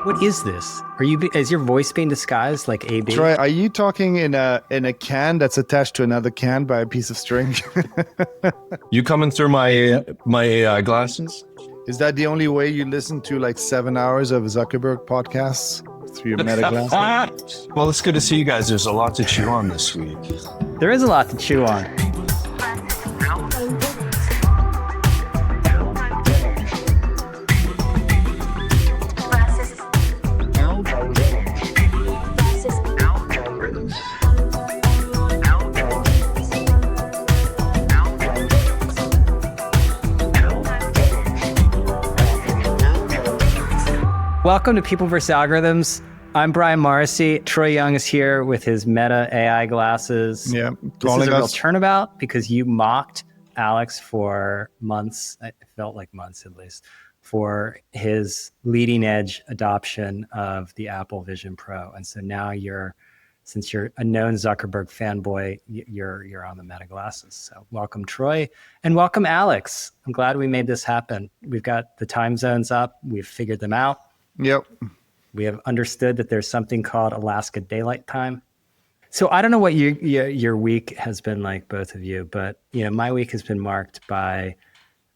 What is this? Is your voice being disguised like AB? Troy, are you talking in a can that's attached to another can by a piece of string? You coming through my AI glasses? Is that the only way you listen to like 7 hours of Zuckerberg podcasts? Through your meta glasses? Well, it's good to see you guys. There's a lot to chew on this week. There is a lot to chew on. Welcome to People vs. Algorithms. I'm Brian Morrissey. Troy Young is here with his Meta AI glasses. Yeah, this is a real turnabout because you mocked Alex for months. It felt like months at least, for his leading edge adoption of the Apple Vision Pro. And so now since you're a known Zuckerberg fanboy, you're on the Meta glasses. So welcome, Troy, and welcome, Alex. I'm glad we made this happen. We've got the time zones up. We've figured them out. Yep. We have understood that there's something called Alaska Daylight Time. So I don't know what your week has been like, both of you, but my week has been marked by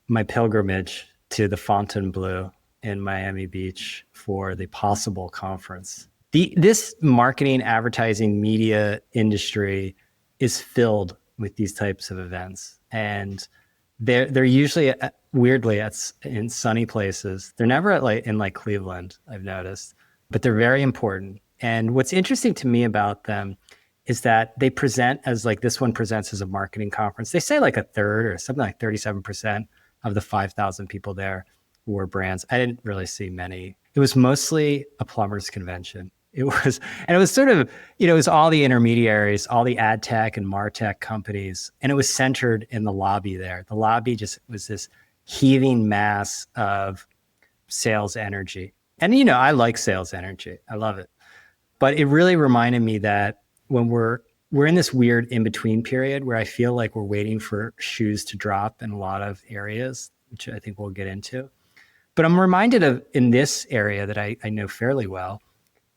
my pilgrimage to the Fontainebleau in Miami Beach for the Possible conference. This marketing, advertising, media industry is filled with these types of events, and they're usually weirdly in sunny places. They're never in Cleveland, I've noticed, but they're very important. And what's interesting to me about them is that they present as this one presents as a marketing conference. They say like a third or something like 37% of the 5,000 people there were brands. I didn't really see many. It was mostly a plumbers convention. It was sort of, it was all the intermediaries, all the ad tech and martech companies, and it was centered in the lobby there. The lobby just was this heaving mass of sales energy. And, I like sales energy. I love it. But it really reminded me that when we're in this weird in-between period where I feel like we're waiting for shoes to drop in a lot of areas, which I think we'll get into. But I'm reminded of, in this area that I know fairly well,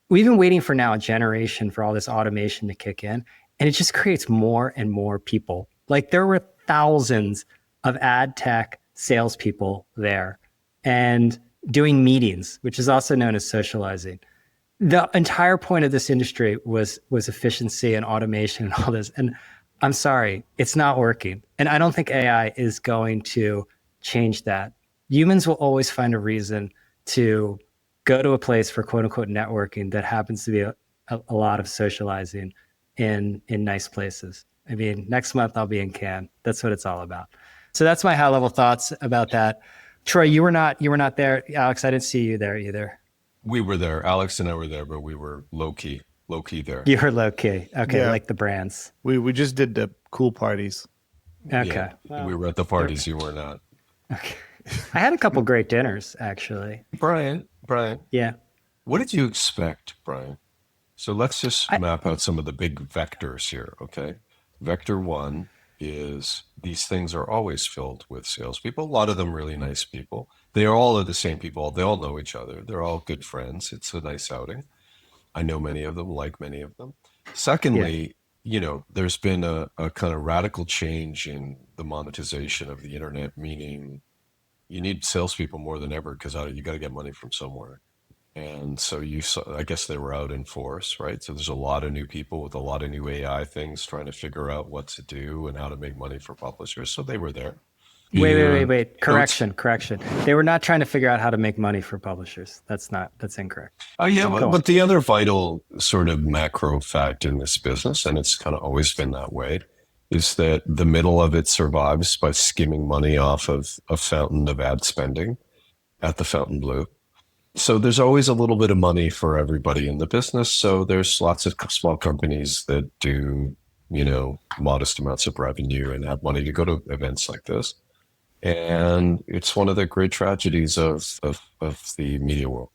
we've been waiting for now a generation for all this automation to kick in, and it just creates more and more people. Like, there were thousands of ad tech salespeople there and doing meetings, which is also known as socializing. The entire point of this industry was efficiency and automation and all this. And I'm sorry, it's not working. And I don't think AI is going to change that. Humans will always find a reason to go to a place for quote unquote networking that happens to be a lot of socializing in nice places. I mean, next month I'll be in Cannes. That's what it's all about. So that's my high level thoughts about that. Troy, you were not there. Alex, I didn't see you there either. We were there. Alex and I were there, but we were low key there. You were low key. Okay, Yeah. like the brands. We just did the cool parties. Okay. Yeah, Well, we were at the parties. You were not. okay. I had a couple great dinners, actually. Brian, Yeah. what did you expect, Brian? So let's just map out some of the big vectors here, okay? Vector one is these things are always filled with salespeople, a lot of them really nice people. They are all the same people. They all know each other. They're all good friends. It's a nice outing. I know many of them, like many of them. Secondly, there's been a kind of radical change in the monetization of the internet, meaning you need salespeople more than ever because you got to get money from somewhere. And so I guess they were out in force, right? So there's a lot of new people with a lot of new AI things trying to figure out what to do and how to make money for publishers. So they were there. Wait. Correction. They were not trying to figure out how to make money for publishers. That's incorrect. Oh, yeah. But the other vital sort of macro fact in this business, and it's kind of always been that way, is that the middle of it survives by skimming money off of a fountain of ad spending at the Fontainebleau. So there's always a little bit of money for everybody in the business. So there's lots of small companies that do, modest amounts of revenue and have money to go to events like this. And it's one of the great tragedies of the media world.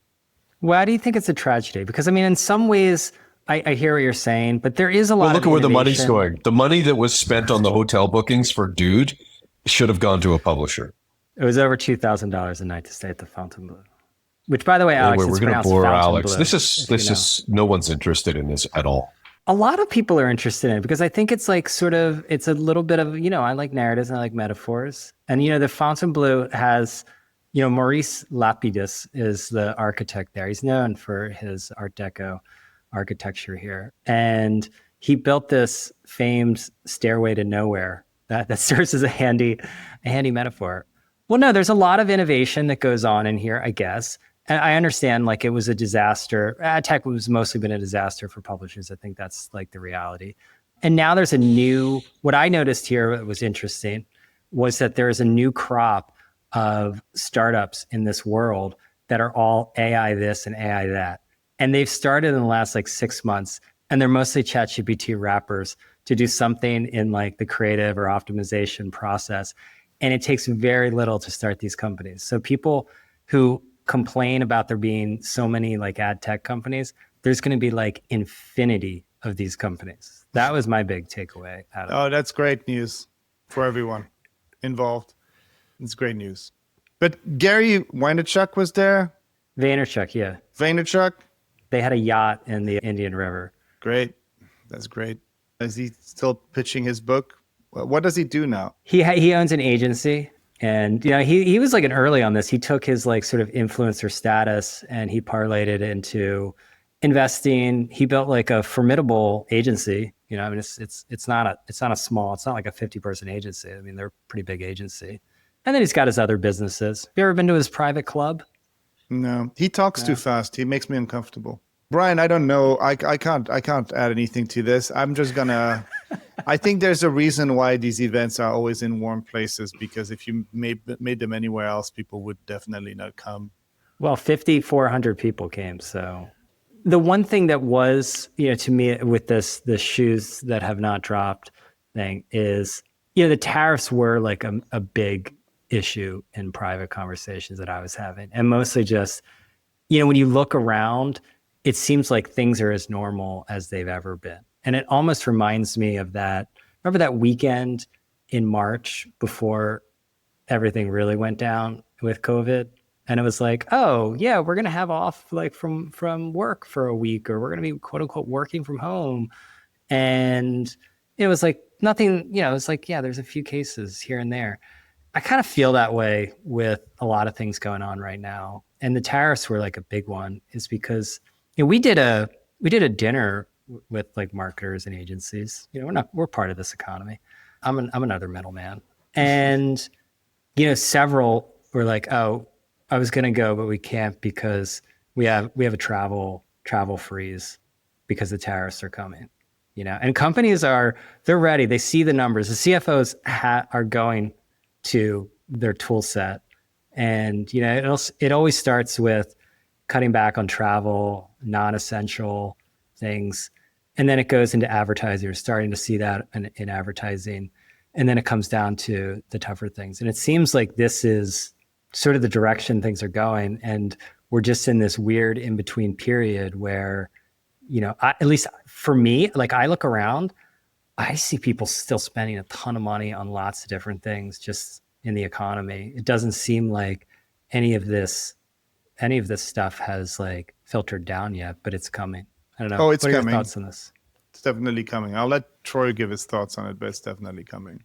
Why do you think it's a tragedy? Because, I mean, in some ways, I hear what you're saying, but there is a lot of look at where the money's innovation. going. The money that was spent on the hotel bookings for Dude should have gone to a publisher. It was over $2,000 a night to stay at the Fontainebleau. which by the way, Alex, Anyway, it's we're going to pronounced bore fountain Alex. blue. This is no one's interested in this at all. A lot of people are interested in it because I think it's like it's a little bit of, I like narratives and I like metaphors. And, the Fontainebleau has, Maurice Lapidus is the architect there. He's known for his Art Deco architecture here. And he built this famed stairway to nowhere that serves as a handy metaphor. Well, no, there's a lot of innovation that goes on in here, I guess. And I understand, like, it was a disaster. Ad tech was mostly been a disaster for publishers. I think that's like the reality. And now there's what I noticed here that was interesting was that there is a new crop of startups in this world that are all AI this and AI that. And they've started in the last like 6 months, and they're mostly ChatGPT wrappers to do something in like the creative or optimization process. And it takes very little to start these companies. So people who complain about there being so many like ad tech companies, there's going to be like infinity of these companies. That was my big takeaway out of it. Oh, that's great news for everyone involved. It's great news. But Gary Vaynerchuk was there. Vaynerchuk, yeah. Vaynerchuk. They had a yacht in the Indian River. Great. That's great. Is he still pitching his book? What does he do now? He owns an agency. And, he was like an early on this. He took his like sort of influencer status and he parlayed it into investing. He built like a formidable agency. I mean, it's not like a 50-person agency. I mean, they're a pretty big agency. And then he's got his other businesses. Have you ever been to his private club? No, he talks too fast. He makes me uncomfortable. Brian, I don't know. I can't add anything to this. I'm just gonna. I think there's a reason why these events are always in warm places, because if you made them anywhere else, people would definitely not come. Well, 5,400 people came. So the one thing that was, to me with the shoes that have not dropped thing is, the tariffs were like a big issue in private conversations that I was having. And mostly just, when you look around, it seems like things are as normal as they've ever been. And it almost reminds me of that. Remember that weekend in March before everything really went down with COVID? And it was like, oh yeah, we're going to have off like from work for a week, or we're going to be quote unquote working from home. And it was like nothing, it's like, yeah, there's a few cases here and there. I kind of feel that way with a lot of things going on right now. And the tariffs were like a big one, is because we did a dinner with like marketers and agencies. We're part of this economy. I'm another middleman. And several were like, oh, I was going to go, but we can't because we have a travel freeze because the tariffs are coming. And companies they're ready. They see the numbers. The CFOs are going to their tool set. And, it always starts with cutting back on travel, non-essential things. And then it goes into advertising. You're starting to see that in advertising. And then it comes down to the tougher things. And it seems like this is sort of the direction things are going. And we're just in this weird in-between period where, at least for me, like I look around, I see people still spending a ton of money on lots of different things just in the economy. It doesn't seem like any of this stuff has like filtered down yet, but it's coming. I don't know. Oh, it's what are coming. Your thoughts on this? It's definitely coming. I'll let Troy give his thoughts on it, but it's definitely coming.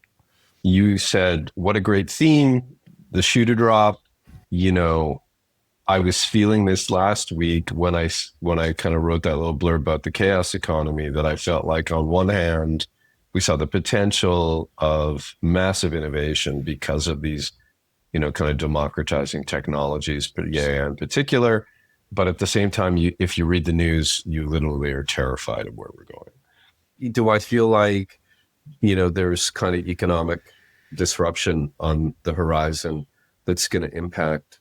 You said, what a great theme, the shoe to drop. I was feeling this last week when I kind of wrote that little blurb about the chaos economy, that I felt like on one hand, we saw the potential of massive innovation because of these, kind of democratizing technologies, but AI in particular. But at the same time, if you read the news, you literally are terrified of where we're going. Do I feel like, there's kind of economic disruption on the horizon that's going to impact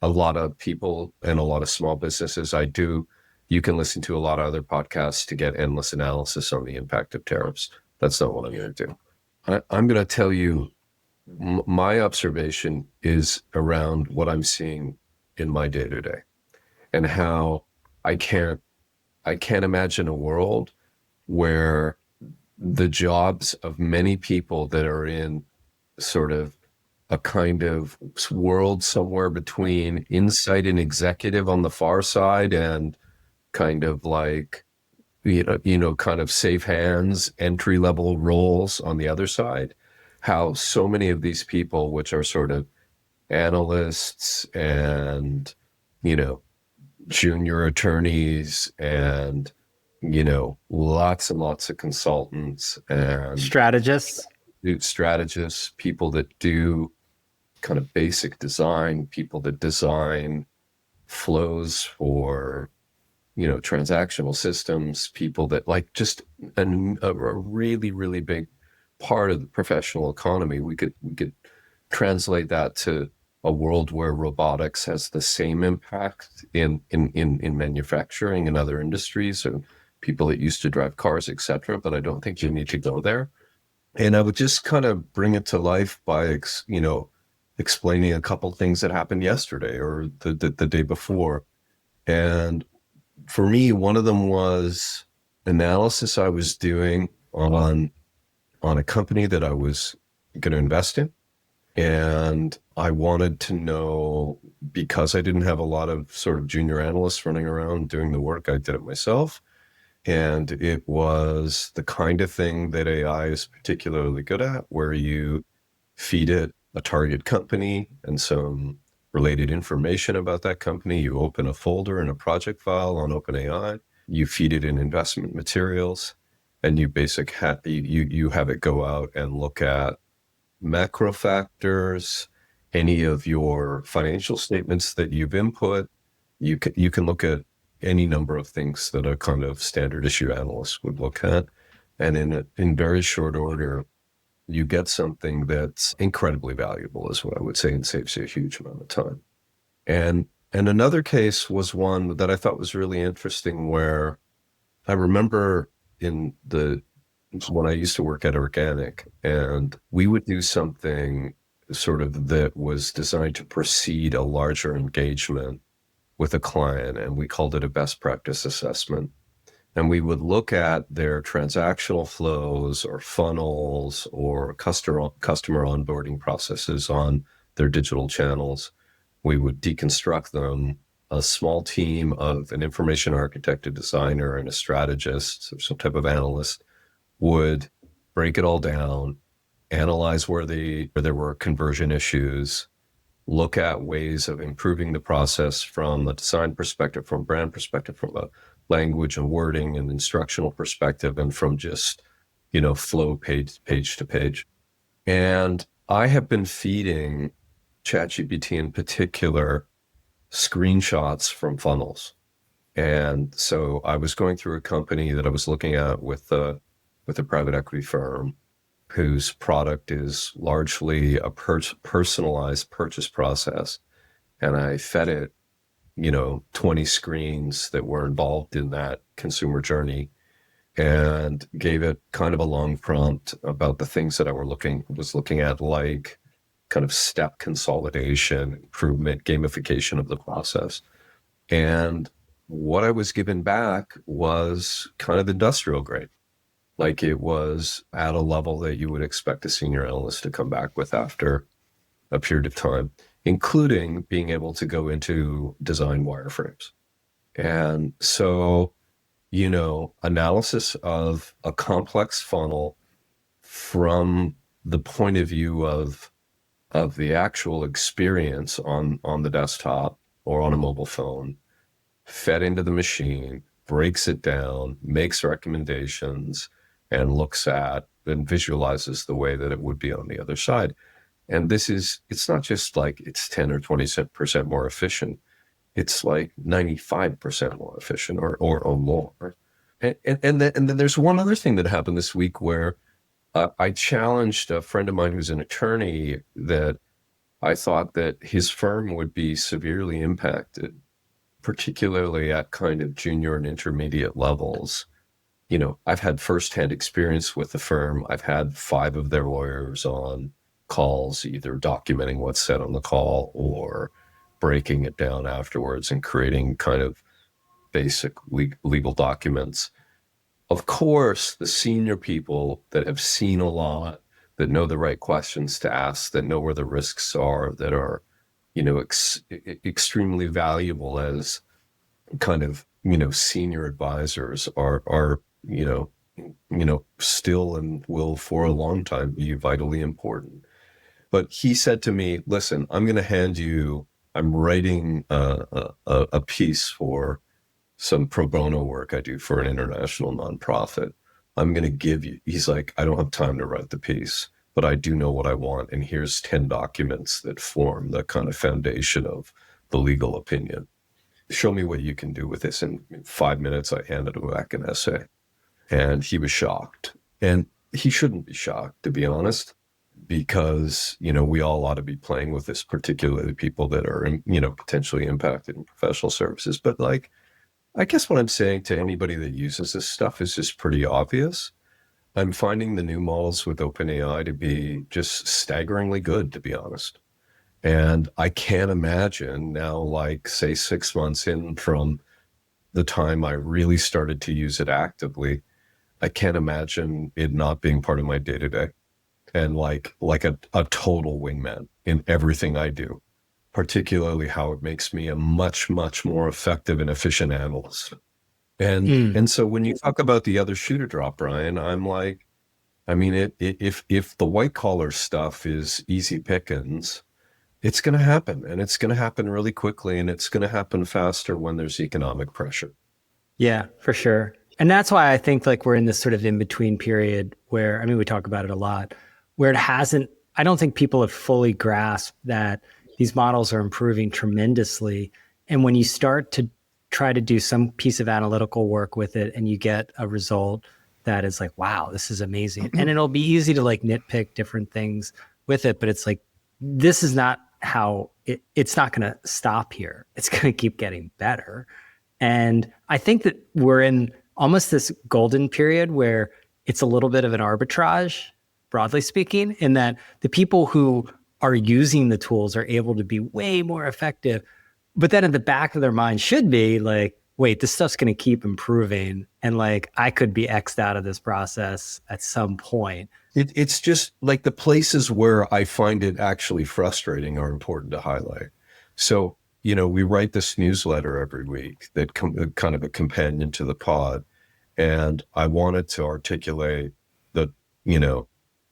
a lot of people and a lot of small businesses? I do. You can listen to a lot of other podcasts to get endless analysis on the impact of tariffs. That's not what I'm going to do. I'm going to tell you, my observation is around what I'm seeing in my day-to-day, and how I can't imagine a world where the jobs of many people that are in sort of a kind of world somewhere between insight and executive on the far side and kind of like, kind of safe hands, entry level roles on the other side. How so many of these people, which are sort of analysts and, junior attorneys and, lots and lots of consultants and Strategists. strategists, people that do kind of basic design, people that design flows for, transactional systems, people that like just a really, really big part of the professional economy. We could translate that to a world where robotics has the same impact in manufacturing and other industries, or people that used to drive cars, etc. But I don't think you need to go there. And I would just kind of bring it to life by, explaining a couple things that happened yesterday or the day before. And for me, one of them was analysis I was doing on a company that I was going to invest in. And I wanted to know, because I didn't have a lot of sort of junior analysts running around doing the work, I did it myself. And it was the kind of thing that AI is particularly good at, where you feed it a target company and some related information about that company. You open a folder and a project file on OpenAI. You feed it in investment materials, and you you have it go out and look at macro factors, any of your financial statements that you've input. You can look at any number of things that a kind of standard issue analyst would look at, and in very short order, you get something that's incredibly valuable, is what I would say, and saves you a huge amount of time. And another case was one that I thought was really interesting, where I remember when I used to work at Organic, and we would do something sort of that was designed to precede a larger engagement with a client, and we called it a best practice assessment. And we would look at their transactional flows or funnels or customer onboarding processes on their digital channels. We would deconstruct them. A small team of an information architect, a designer, and a strategist, or some type of analyst, would break it all down, analyze where there were conversion issues, look at ways of improving the process from a design perspective, from brand perspective, from a language and wording and instructional perspective, and from just, flow page to page. And I have been feeding ChatGPT in particular screenshots from funnels. And so I was going through a company that I was looking at with a private equity firm whose product is largely a personalized purchase process. And I fed it, 20 screens that were involved in that consumer journey, and gave it kind of a long prompt about the things that I was looking at, like kind of step consolidation, improvement, gamification of the process. And what I was given back was kind of industrial grade. Like, it was at a level that you would expect a senior analyst to come back with after a period of time, including being able to go into design wireframes. And so, analysis of a complex funnel from the point of view of the actual experience on the desktop or on a mobile phone, fed into the machine, breaks it down, makes recommendations, and looks at and visualizes the way that it would be on the other side. And it's not just like it's 10 or 20% more efficient. It's like 95% more efficient or more. And then there's one other thing that happened this week where I challenged a friend of mine who's an attorney, that I thought that his firm would be severely impacted, particularly at kind of junior and intermediate levels. I've had firsthand experience with the firm. I've had 5 of their lawyers on calls, either documenting what's said on the call or breaking it down afterwards and creating kind of basic legal documents. Of course, the senior people that have seen a lot, that know the right questions to ask, that know where the risks are, that are, extremely valuable as kind of, senior advisors are, still and will for a long time be vitally important. But he said to me, listen, I'm writing a piece for some pro bono work I do for an international nonprofit. I'm going to give you, he's like, I don't have time to write the piece, but I do know what I want. And here's 10 documents that form the kind of foundation of the legal opinion. Show me what you can do with this. And in 5 minutes, I handed him back an essay. And he was shocked. And he shouldn't be shocked, to be honest, because, we all ought to be playing with this, particularly people that are, potentially impacted in professional services. But like, I guess what I'm saying to anybody that uses this stuff is just pretty obvious. I'm finding the new models with OpenAI to be just staggeringly good, to be honest. And I can't imagine now, like, say, 6 months in from the time I really started to use it actively, I can't imagine it not being part of my day-to-day and like a total wingman in everything I do, particularly how it makes me a much, much more effective and efficient analyst. And so when you talk about the other shoe to drop, Brian, I'm like, I mean, if the white collar stuff is easy pickings, it's going to happen, and it's going to happen really quickly, and it's going to happen faster when there's economic pressure. Yeah, for sure. And that's why I think like we're in this sort of in-between period where, I mean, we talk about it a lot, where I don't think people have fully grasped that these models are improving tremendously. And when you start to try to do some piece of analytical work with it and you get a result that is like, wow, this is amazing. And it'll be easy to like nitpick different things with it, but it's like, this is not how it's not going to stop here. It's going to keep getting better. And I think that we're in almost this golden period where it's a little bit of an arbitrage, broadly speaking, in that the people who are using the tools are able to be way more effective. But then at the back of their mind should be like, wait, this stuff's going to keep improving. And like, I could be X'd out of this process at some point. It's just like the places where I find it actually frustrating are important to highlight. So, we write this newsletter every week that kind of a companion to the pod. And I wanted to articulate that,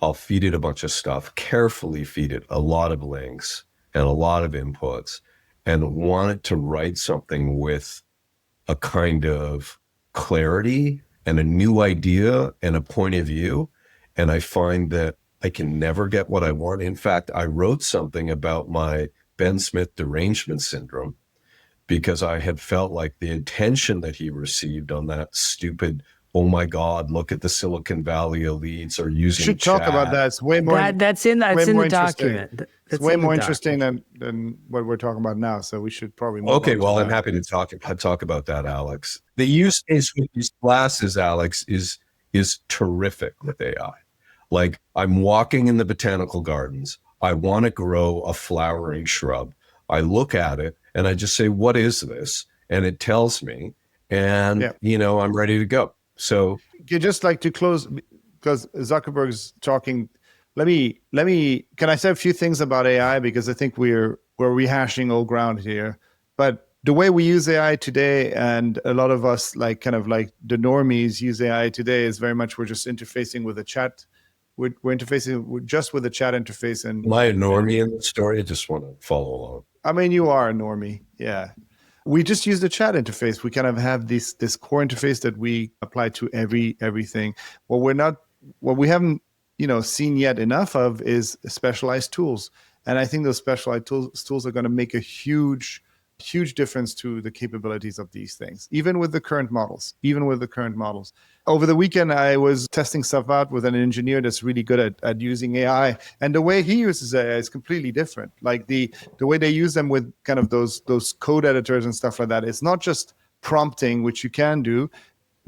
I'll feed it a bunch of stuff, carefully feed it a lot of links and a lot of inputs, and wanted to write something with a kind of clarity and a new idea and a point of view. And I find that I can never get what I want. In fact, I wrote something about my Ben Smith derangement syndrome because I had felt like the attention that he received on that stupid, oh my God, look at the Silicon Valley elites are using should chat. talk about that. It's way more. That's in the document. It's way more interesting than what we're talking about now. So we should probably move Okay, on well, to I'm happy to talk about that, Alex. The use case with these glasses, Alex, is terrific with AI. Like, I'm walking in the botanical gardens. I want to grow a flowering shrub. I look at it and I just say, what is this? And it tells me, and I'm ready to go. So you just like to close because Zuckerberg's talking. Let me. Can I say a few things about AI, because I think we're rehashing old ground here. But the way we use AI today, and a lot of us like kind of like the normies use AI today, is very much we're just interfacing with a chat. We're interfacing just with a chat interface. And am I a normie in the story? I just want to follow along. I mean, you are a normie, yeah. We just use the chat interface. We kind of have this core interface that we apply to everything. What we haven't seen yet enough of is specialized tools. And I think those specialized tools are going to make a huge difference to the capabilities of these things, even with the current models. Over the weekend, I was testing stuff out with an engineer that's really good at using AI. And the way he uses AI is completely different. Like the way they use them with kind of those code editors and stuff like that, it's not just prompting, which you can do,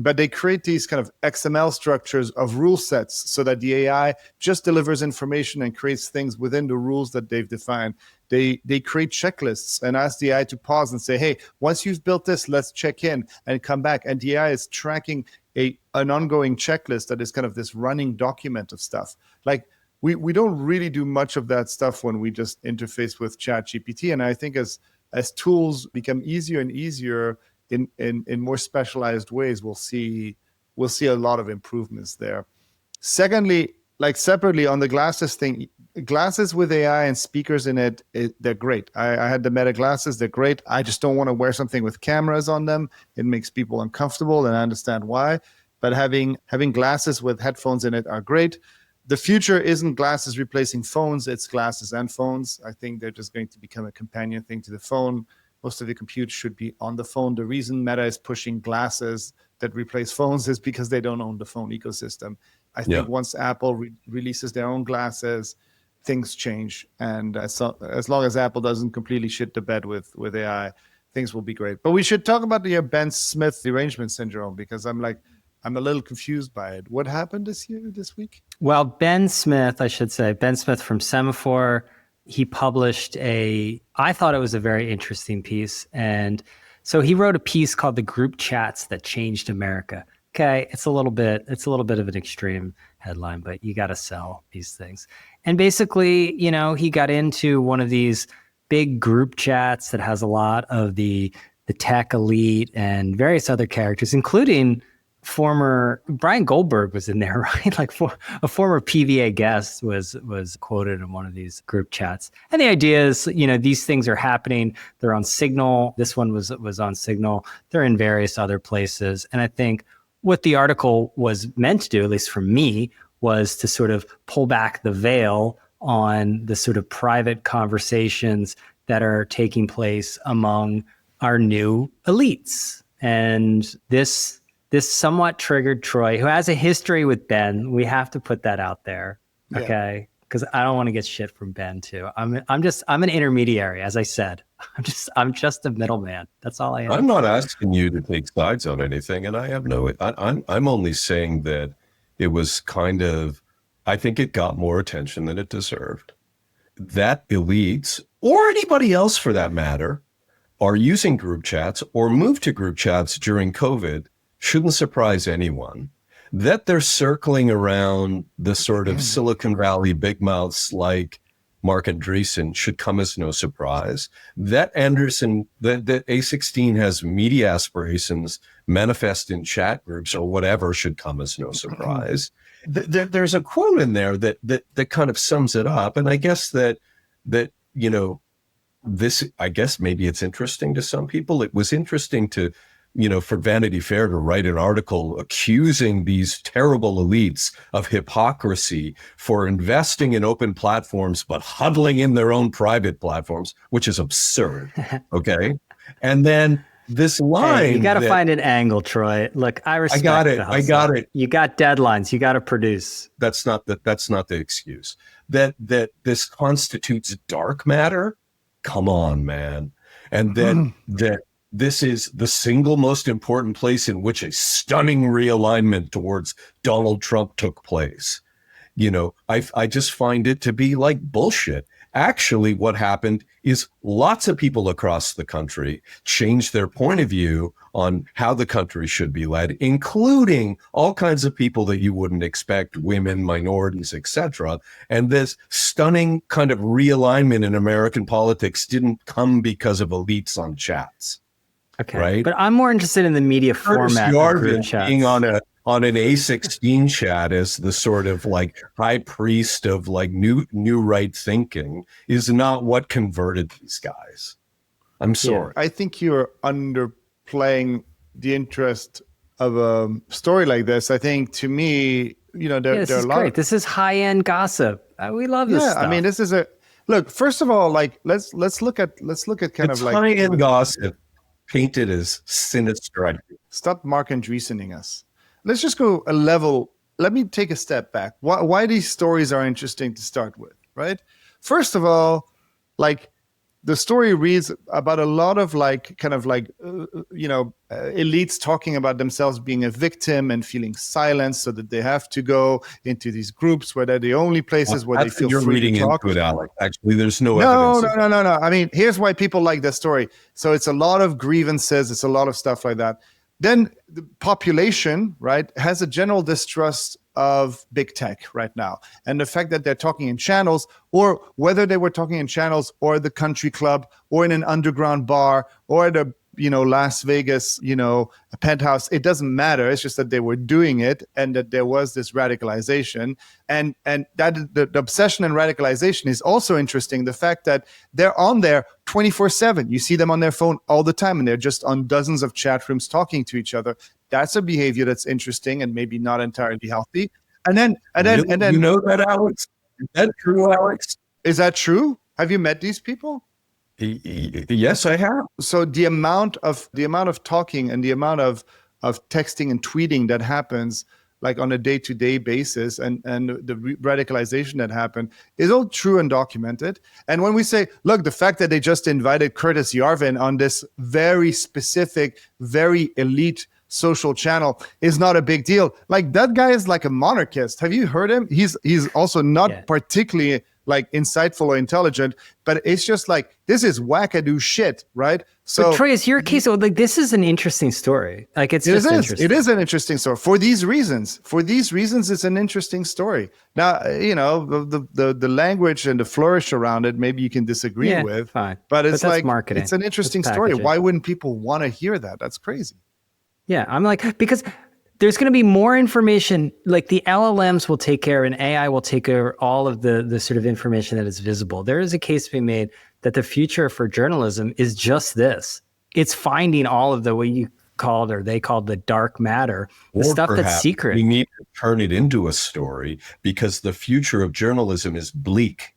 but they create these kind of XML structures of rule sets so that the AI just delivers information and creates things within the rules that they've defined. They create checklists and ask the AI to pause and say, hey, once you've built this, let's check in and come back. And the AI is tracking an ongoing checklist that is kind of this running document of stuff. Like, we don't really do much of that stuff when we just interface with ChatGPT. And I think as tools become easier and easier in more specialized ways, we'll see a lot of improvements there. Secondly, like separately on the glasses thing, glasses with AI and speakers in it, they're great. I had the Meta glasses, they're great. I just don't want to wear something with cameras on them. It makes people uncomfortable, and I understand why. But having glasses with headphones in it are great. The future isn't glasses replacing phones, it's glasses and phones. I think they're just going to become a companion thing to the phone. Most of the compute should be on the phone. The reason Meta is pushing glasses that replace phones is because they don't own the phone ecosystem. I think once Apple releases their own glasses, things change. And as long as Apple doesn't completely shit the bed with AI, things will be great. But we should talk about the Ben Smith derangement syndrome, because I'm a little confused by it. What happened this week? Well, Ben Smith from Semaphore, he published I thought it was a very interesting piece. And so he wrote a piece called The Group Chats That Changed America. Okay, it's a little bit of an extreme headline, but you got to sell these things. And basically, he got into one of these big group chats that has a lot of the tech elite and various other characters, including former Brian Goldberg was in there, right? Like a former PVA guest was quoted in one of these group chats. And the idea is, these things are happening. They're on Signal. This one was on Signal. They're in various other places. And I think what the article was meant to do, at least for me, was to sort of pull back the veil on the sort of private conversations that are taking place among our new elites. And this somewhat triggered Troy, who has a history with Ben. We have to put that out there, okay? Because I don't want to get shit from Ben too. I'm an intermediary, as I said. I'm just a middleman. That's all I am. I'm not asking you to take sides on anything, and I have I'm only saying that it was kind of, I think it got more attention than it deserved. That elites, or anybody else for that matter, are using group chats or moved to group chats during COVID shouldn't surprise anyone. That they're circling around the sort of Silicon Valley big mouths like Mark Andreessen should come as no surprise. That that A16 has media aspirations manifest in chat groups or whatever should come as no surprise. There's a quote in there that kind of sums it up. And I guess that this, I guess maybe it's interesting to some people. It was interesting to, for Vanity Fair to write an article accusing these terrible elites of hypocrisy for investing in open platforms, but huddling in their own private platforms, which is absurd. Okay. And then this line, hey, you got to find an angle, Troy. Look, I respect I got it. You got deadlines. You got to produce. That's not the excuse that this constitutes dark matter. Come on, man. And then that this is the single most important place in which a stunning realignment towards Donald Trump took place. I just find it to be like bullshit. Actually, what happened is lots of people across the country changed their point of view on how the country should be led, including all kinds of people that you wouldn't expect, women, minorities, etc. And this stunning kind of realignment in American politics didn't come because of elites on chats. Okay, right? But I'm more interested in the media format of group chats. Being on an A16 chat as the sort of like high priest of like new right thinking is not what converted these guys. I'm sorry. I think you're underplaying the interest of a story like this. I think, to me, there are a lot. Great. This is high-end gossip. We love this stuff. I mean, this is look. First of all, like let's look at kind it's of like high-end gossip painted as sinister. Stop Mark Andreessening us. Let's just go a level. Let me take a step back. Why these stories are interesting to start with, right? First of all, like the story reads about a lot of like kind of like elites talking about themselves being a victim and feeling silenced, so that they have to go into these groups where they're the only places where they feel free to talk. Into it, Alec. Actually, there's no evidence. No. I mean, here's why people like this story. So it's a lot of grievances. It's a lot of stuff like that. Then the population, right, has a general distrust of big tech right now. And the fact that they're talking in channels, or whether they were talking in channels or the country club or in an underground bar or the Las Vegas, a penthouse, it doesn't matter. It's just that they were doing it and that there was this radicalization. And that the obsession and radicalization is also interesting. The fact that they're on there 24/7. You see them on their phone all the time and they're just on dozens of chat rooms talking to each other. That's a behavior that's interesting and maybe not entirely healthy. And then you know that, Alex? Is that true, Alex? Is that true? Have you met these people? Yes, I have. So the amount of talking and the amount of texting and tweeting that happens like on a day-to-day basis and the radicalization that happened is all true and documented. And when we say, look, the fact that they just invited Curtis Yarvin on this very specific, very elite social channel is not a big deal. Like, that guy is like a monarchist. Have you heard him? He's also not particularly like insightful or intelligent, but it's just like, this is wackadoo shit, right? So, but Troy, is your case, like, this is an interesting story. Like, it is an interesting story for these reasons. For these reasons, it's an interesting story. Now, the language and the flourish around it, maybe you can disagree with, fine. But it's like like marketing. It's an interesting story. Why wouldn't people want to hear that? That's crazy. Yeah, I'm like, because there's going to be more information, like the LLMs will take care and AI will take care of all of the sort of information that is visible. There is a case to be made that the future for journalism is just this. It's finding all of the, what you called, or they called, the dark matter, the stuff that's secret. We need to turn it into a story because the future of journalism is bleak,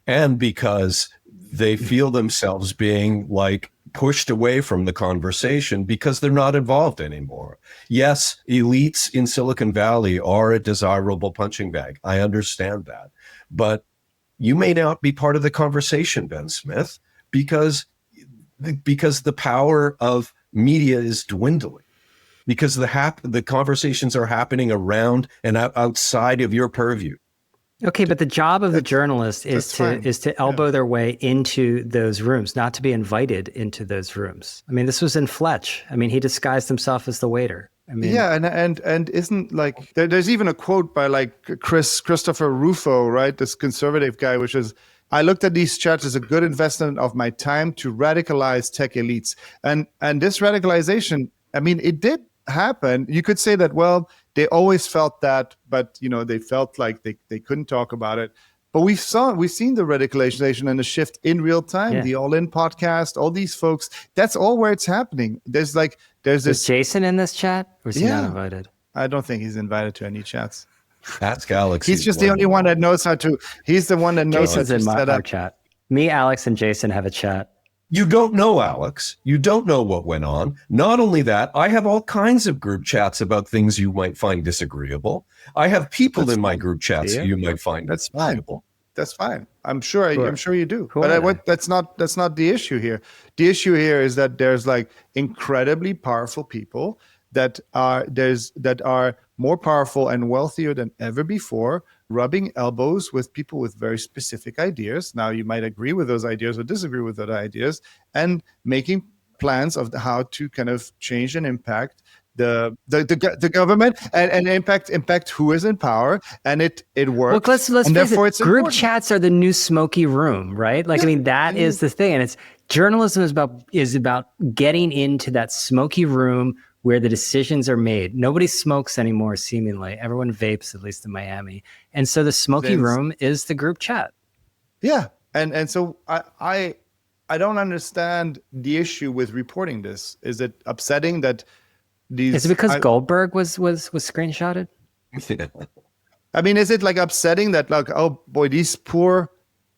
and because they feel themselves being like pushed away from the conversation because they're not involved anymore. Yes, elites in Silicon Valley are a desirable punching bag. I understand that. But you may not be part of the conversation, Ben Smith, because the power of media is dwindling, because the conversations are happening around and outside of your purview. Okay, but the job of the journalist is to elbow their way into those rooms, not to be invited into those rooms. I mean, this was in Fletch. I mean, he disguised himself as the waiter. I mean, yeah, and isn't like there's even a quote by like Christopher Rufo, right? This conservative guy, which is, I looked at these chats as a good investment of my time to radicalize tech elites. And this radicalization, I mean, it did happen. You could say that, well, they always felt that, but they felt like they couldn't talk about it. But we've seen the radicalization and the shift in real time. Yeah. The All In podcast, all these folks, that's all where it's happening. There's this. Is Jason in this chat, or is he not invited? I don't think he's invited to any chats. That's Galaxy. He's just the only one that knows how to. He's the one that knows Jason's how to in set our up chat. Me, Alex, and Jason have a chat. You don't know, Alex. You don't know what went on. Not only that, I have all kinds of group chats about things you might find disagreeable. I have people in my group chats you might find disagreeable. That's fine. I'm sure you do. But that's not the issue here. The issue here is that there's like incredibly powerful people that are more powerful and wealthier than ever before, rubbing elbows with people with very specific ideas. Now, you might agree with those ideas or disagree with those ideas, and making plans of how to kind of change and impact the government and impact who is in power, and it works. Well, let's face it. Group chats are the new smoky room, right? Like, I mean, that is the thing, and it's journalism is about getting into that smoky room where the decisions are made. Nobody smokes anymore, seemingly. Everyone vapes, at least in Miami. And so the smoky room is the group chat. Yeah. And so I don't understand the issue with reporting this. Is it upsetting that these... Is it because Goldberg was screenshotted? I mean, is it like upsetting that, like, oh boy, these poor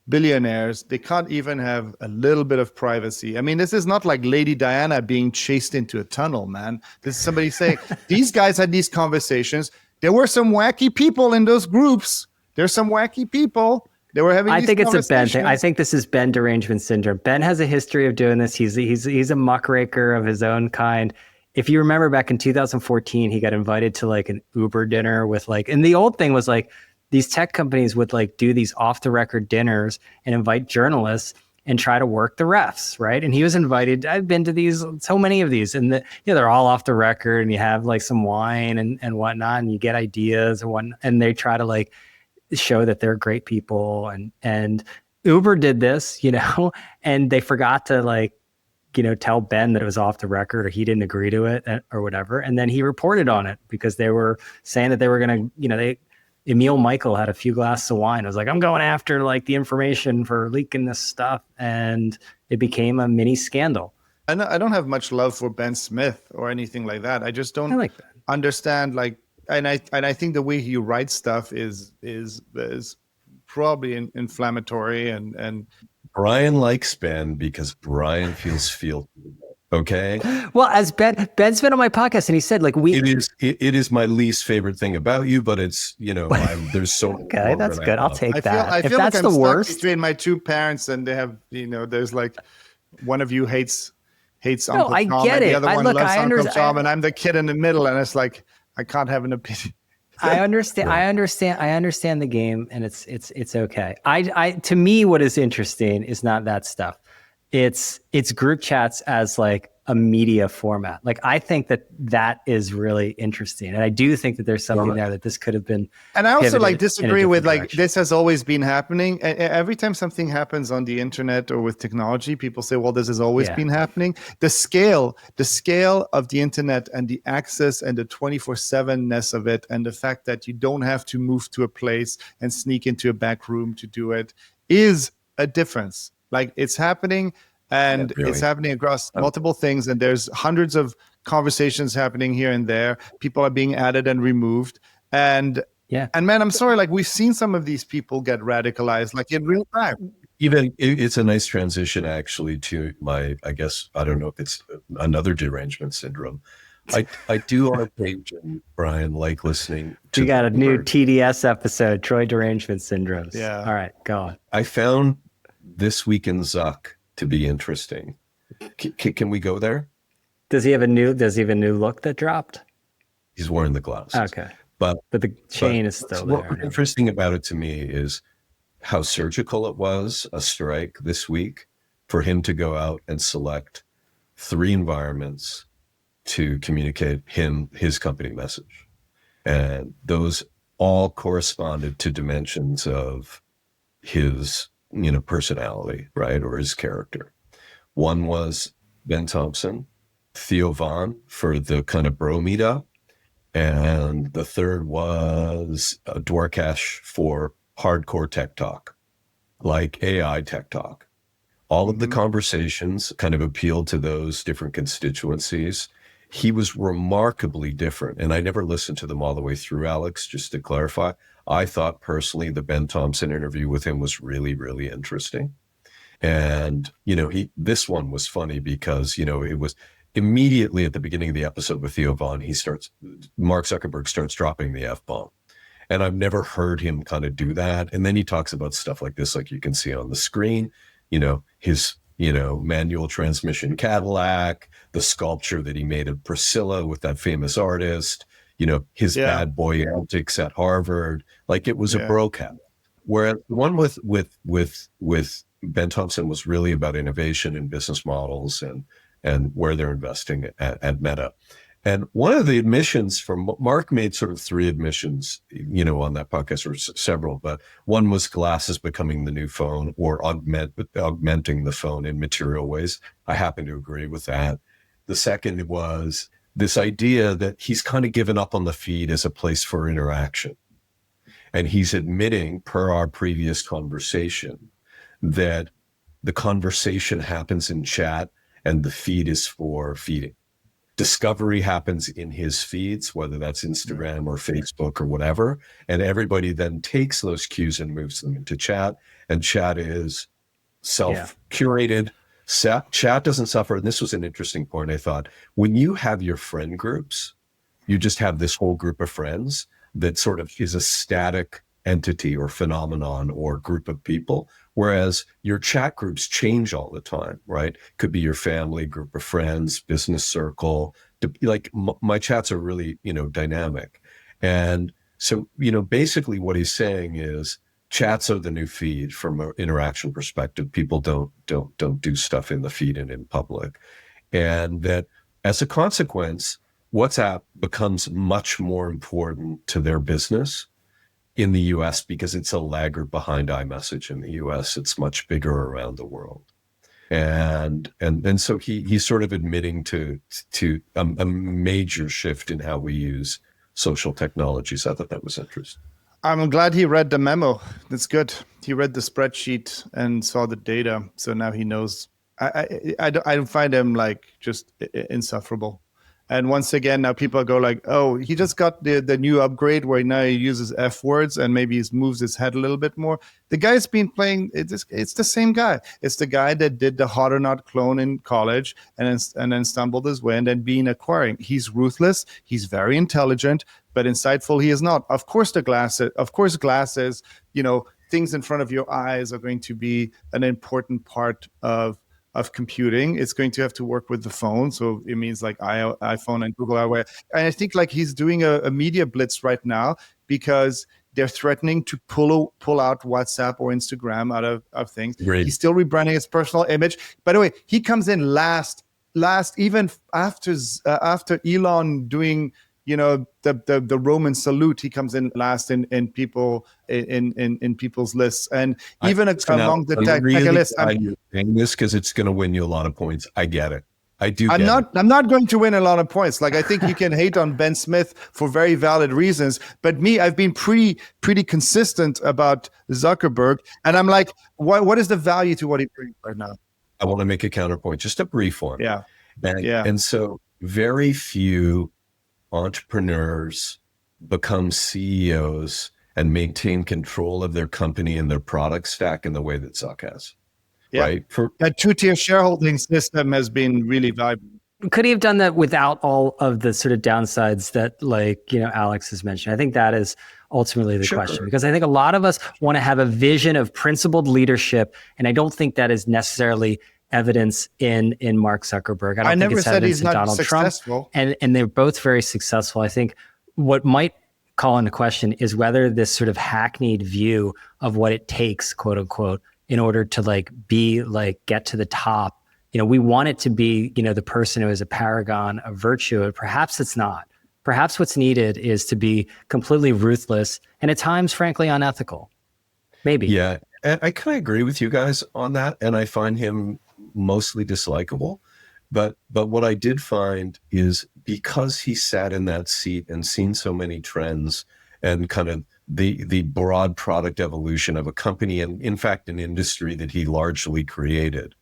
billionaires, they can't even have a little bit of privacy? I mean, this is not like Lady Diana being chased into a tunnel, man. This is somebody saying, these guys had these conversations. There were some wacky people in those groups. There's some wacky people. They were having. I think it's a Ben thing. I think this is Ben derangement syndrome. Ben has a history of doing this. He's a muckraker of his own kind. If you remember back in 2014, he got invited to like an Uber dinner with like, and the old thing was like, these tech companies would like do these off the record dinners and invite journalists. and try to work the refs, right? And he was invited. I've been to these, so many of these, and they're all off the record, and you have like some wine and whatnot, and you get ideas and they try to like show that they're great people, and Uber did this, and they forgot to like, tell Ben that it was off the record, or he didn't agree to it or whatever. And then he reported on it because they were saying that they were going to, Emil Michael had a few glasses of wine. I was like, I'm going after like the information for leaking this stuff. And it became a mini scandal. I don't have much love for Ben Smith or anything like that. I just don't understand like, and I think the way he writes stuff is probably inflammatory and Brian likes Ben because Brian feels feel. Okay. Well, as Ben's been on my podcast, and he said, like, it is my least favorite thing about you, but it's there's so okay, that's good. I'll take that. I if feel that's like the I'm worst stuck between my two parents, and they have there's like one of you hates Uncle I Tom, get and it. the other one loves I Uncle Tom, and I'm the kid in the middle, and it's like I can't have an opinion. I understand. I understand the game, and it's okay. To me, what is interesting is not that stuff. It's group chats as like a media format. Like, I think that is really interesting, and I do think that there's something there that this could have been. And I also like disagree with like this has always been happening. Every time something happens on the internet or with technology, people say, "Well, this has always been happening." The scale of the internet and the access and the 24/7-ness of it, and the fact that you don't have to move to a place and sneak into a back room to do it is a difference. Like, it's happening. And it's happening across multiple things. And there's hundreds of conversations happening here and there. People are being added and removed. And man, I'm sorry, like, we've seen some of these people get radicalized, like, in real time. Even it's a nice transition actually to my, I guess, I don't know if it's another derangement syndrome. I do on occasion, Brian, like listening to. You got a new TDS episode, Troy Derangement Syndromes. Yeah. All right, go on. I found This Week in Zuck to be interesting. Can we go there? Does he have a new look that dropped? He's wearing the glasses. Okay. But the chain is still there. What's interesting about it to me is how surgical it was, a strike this week, for him to go out and select 3 environments to communicate his company message. And those all corresponded to dimensions of his personality, right? Or his character. One was Ben Thompson, Theo Von for the kind of bro meetup. And the third was Dwarkesh for hardcore tech talk, like AI tech talk. All of the conversations kind of appealed to those different constituencies. He was remarkably different. And I never listened to them all the way through, Alex, just to clarify. I thought personally the Ben Thompson interview with him was really, really interesting. And, this one was funny because, it was immediately at the beginning of the episode with Theo Von, Mark Zuckerberg starts dropping the F-bomb. And I've never heard him kind of do that. And then he talks about stuff like this, like you can see on the screen, his, manual transmission Cadillac, the sculpture that he made of Priscilla with that famous artist, his bad boy antics at Harvard, like it was a brocat. Whereas the one with Ben Thompson was really about innovation and business models and where they're investing at Meta. And one of the admissions from Mark made sort of 3 admissions, on that podcast, or several, but one was glasses becoming the new phone, or augmenting the phone in material ways. I happen to agree with that. The second was this idea that he's kind of given up on the feed as a place for interaction. And he's admitting, per our previous conversation, that the conversation happens in chat and the feed is for feeding. Discovery happens in his feeds, whether that's Instagram or Facebook or whatever. And everybody then takes those cues and moves them into chat. And chat is self-curated. Chat doesn't suffer. And this was an interesting point, I thought. When you have your friend groups, you just have this whole group of friends that sort of is a static entity or phenomenon or group of people. Whereas your chat groups change all the time, right? Could be your family, group of friends, business circle. Like my chats are really, dynamic. And so, basically what he's saying is chats are the new feed from an interaction perspective. People don't do stuff in the feed and in public. And that as a consequence, WhatsApp becomes much more important to their business in the US because it's a laggard behind iMessage in the US. It's much bigger around the world. And so he's sort of admitting to a major shift in how we use social technologies. I thought that was interesting. I'm glad he read the memo. That's good. He read the spreadsheet and saw the data, so now he knows. I don't find him like just insufferable. And once again, now people go like, oh, he just got the new upgrade where now he uses F words and maybe he moves his head a little bit more. The guy's been playing, it's the same guy. It's the guy that did the Hot or Not clone in college and then stumbled his way and then being acquiring. He's ruthless. He's very intelligent, but insightful he is not. Of course, glasses, things in front of your eyes are going to be an important part of computing. It's going to have to work with the phone. So it means like iPhone and Google Eyewear. And I think like he's doing a media blitz right now because they're threatening to pull out WhatsApp or Instagram out of things. Great. He's still rebranding his personal image. By the way, he comes in last even after Elon doing the Roman salute, he comes in last in people's lists, and even among the technical lists. I'm saying this because it's going to win you a lot of points. I get it. I do. I'm not going to win a lot of points. Like I think you can hate on Ben Smith for very valid reasons, but I've been pretty consistent about Zuckerberg, and I'm like, what is the value to what he brings right now? I want to make a counterpoint, just a brief one. Yeah. And so very few entrepreneurs become CEOs and maintain control of their company and their product stack in the way that Zuck has. Yeah. Right? That two-tier shareholding system has been really valuable. Could he have done that without all of the sort of downsides that Alex has mentioned? I think that is ultimately the question, because I think a lot of us want to have a vision of principled leadership, and I don't think that is necessarily evidence in Mark Zuckerberg. I don't think it's evidence in Donald Trump. And they're both very successful. I think what might call into question is whether this sort of hackneyed view of what it takes, quote unquote, in order to get to the top. We want it to be, the person who is a paragon of virtue, and perhaps it's not. Perhaps what's needed is to be completely ruthless and at times, frankly, unethical. Maybe. Yeah. And I kind of agree with you guys on that. And I find him mostly dislikable. But what I did find is because he sat in that seat and seen so many trends and kind of the broad product evolution of a company and in fact an industry that he largely created,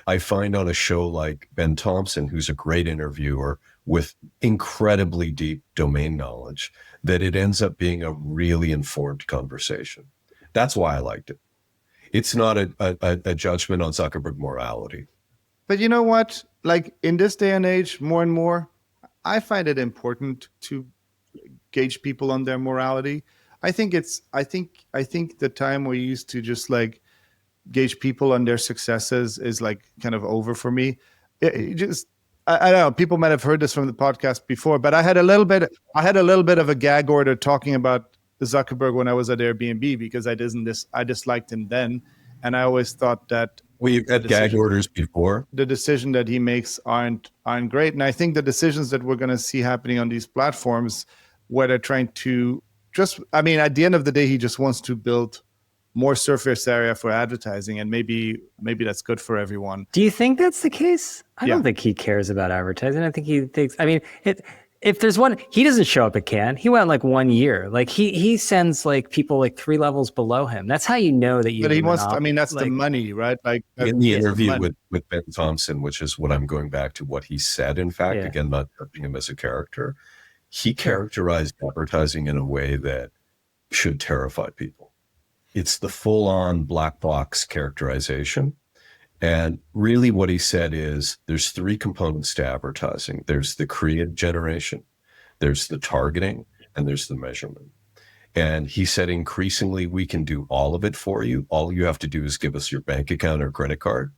I find on a show like Ben Thompson, who's a great interviewer with incredibly deep domain knowledge, that it ends up being a really informed conversation. That's why I liked it. It's not a judgment on Zuckerberg morality. But you know what? Like in this day and age, more and more, I find it important to gauge people on their morality. I think the time we used to just like gauge people on their successes is like kind of over for me. I don't know. People might have heard this from the podcast before, but I had a little bit of a gag order talking about Zuckerberg when I was at Airbnb because I disliked him then, and I always thought that we've had gag orders before. The decision that he makes aren't great, and I think the decisions that we're going to see happening on these platforms, where they're trying to at the end of the day, he just wants to build more surface area for advertising, and maybe that's good for everyone. Do you think that's the case? I don't think he cares about advertising. I think he thinks. If there's one, he doesn't show up at Cannes. He went like 1 year. Like he sends like people like 3 levels below him. That's how you know that you. But he wants. That's like, the money, right? Like in the interview with Ben Thompson, which is what I'm going back to what he said. In fact, again, not judging him as a character, he characterized advertising in a way that should terrify people. It's the full-on black box characterization. And really what he said is there's 3 components to advertising. There's the creative generation, there's the targeting, and there's the measurement. And he said, increasingly, we can do all of it for you. All you have to do is give us your bank account or credit card.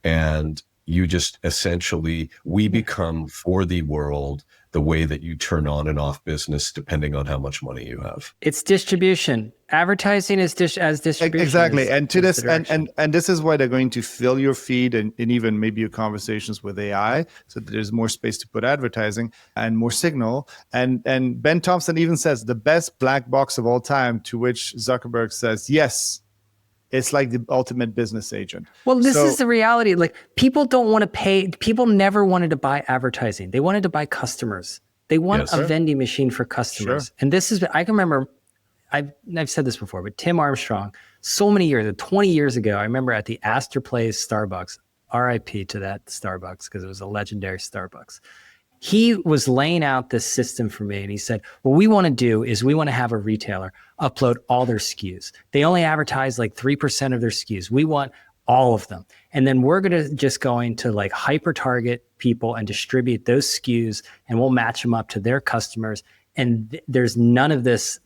And you just essentially, we become for the world the way that you turn on and off business depending on how much money you have. It's distribution. Advertising is distribution. Exactly. And to this, the direction. and this is why they're going to fill your feed and even maybe your conversations with AI, so that there's more space to put advertising and more signal. And Ben Thompson even says the best black box of all time, to which Zuckerberg says, yes, it's like the ultimate business agent. Well, this is the reality. Like, people don't want to pay. People never wanted to buy advertising. They wanted to buy customers. They want a vending machine for customers. And this is, I can remember, I've said this before, but Tim Armstrong, so many years, 20 years ago, I remember at the Astor Place Starbucks, RIP to that Starbucks, because it was a legendary Starbucks. He was laying out this system for me, and he said, what we want to do is we want to have a retailer upload all their SKUs. They only advertise like 3% of their SKUs. We want all of them. And then we're going to like hyper target people and distribute those SKUs, and we'll match them up to their customers. And there's none of this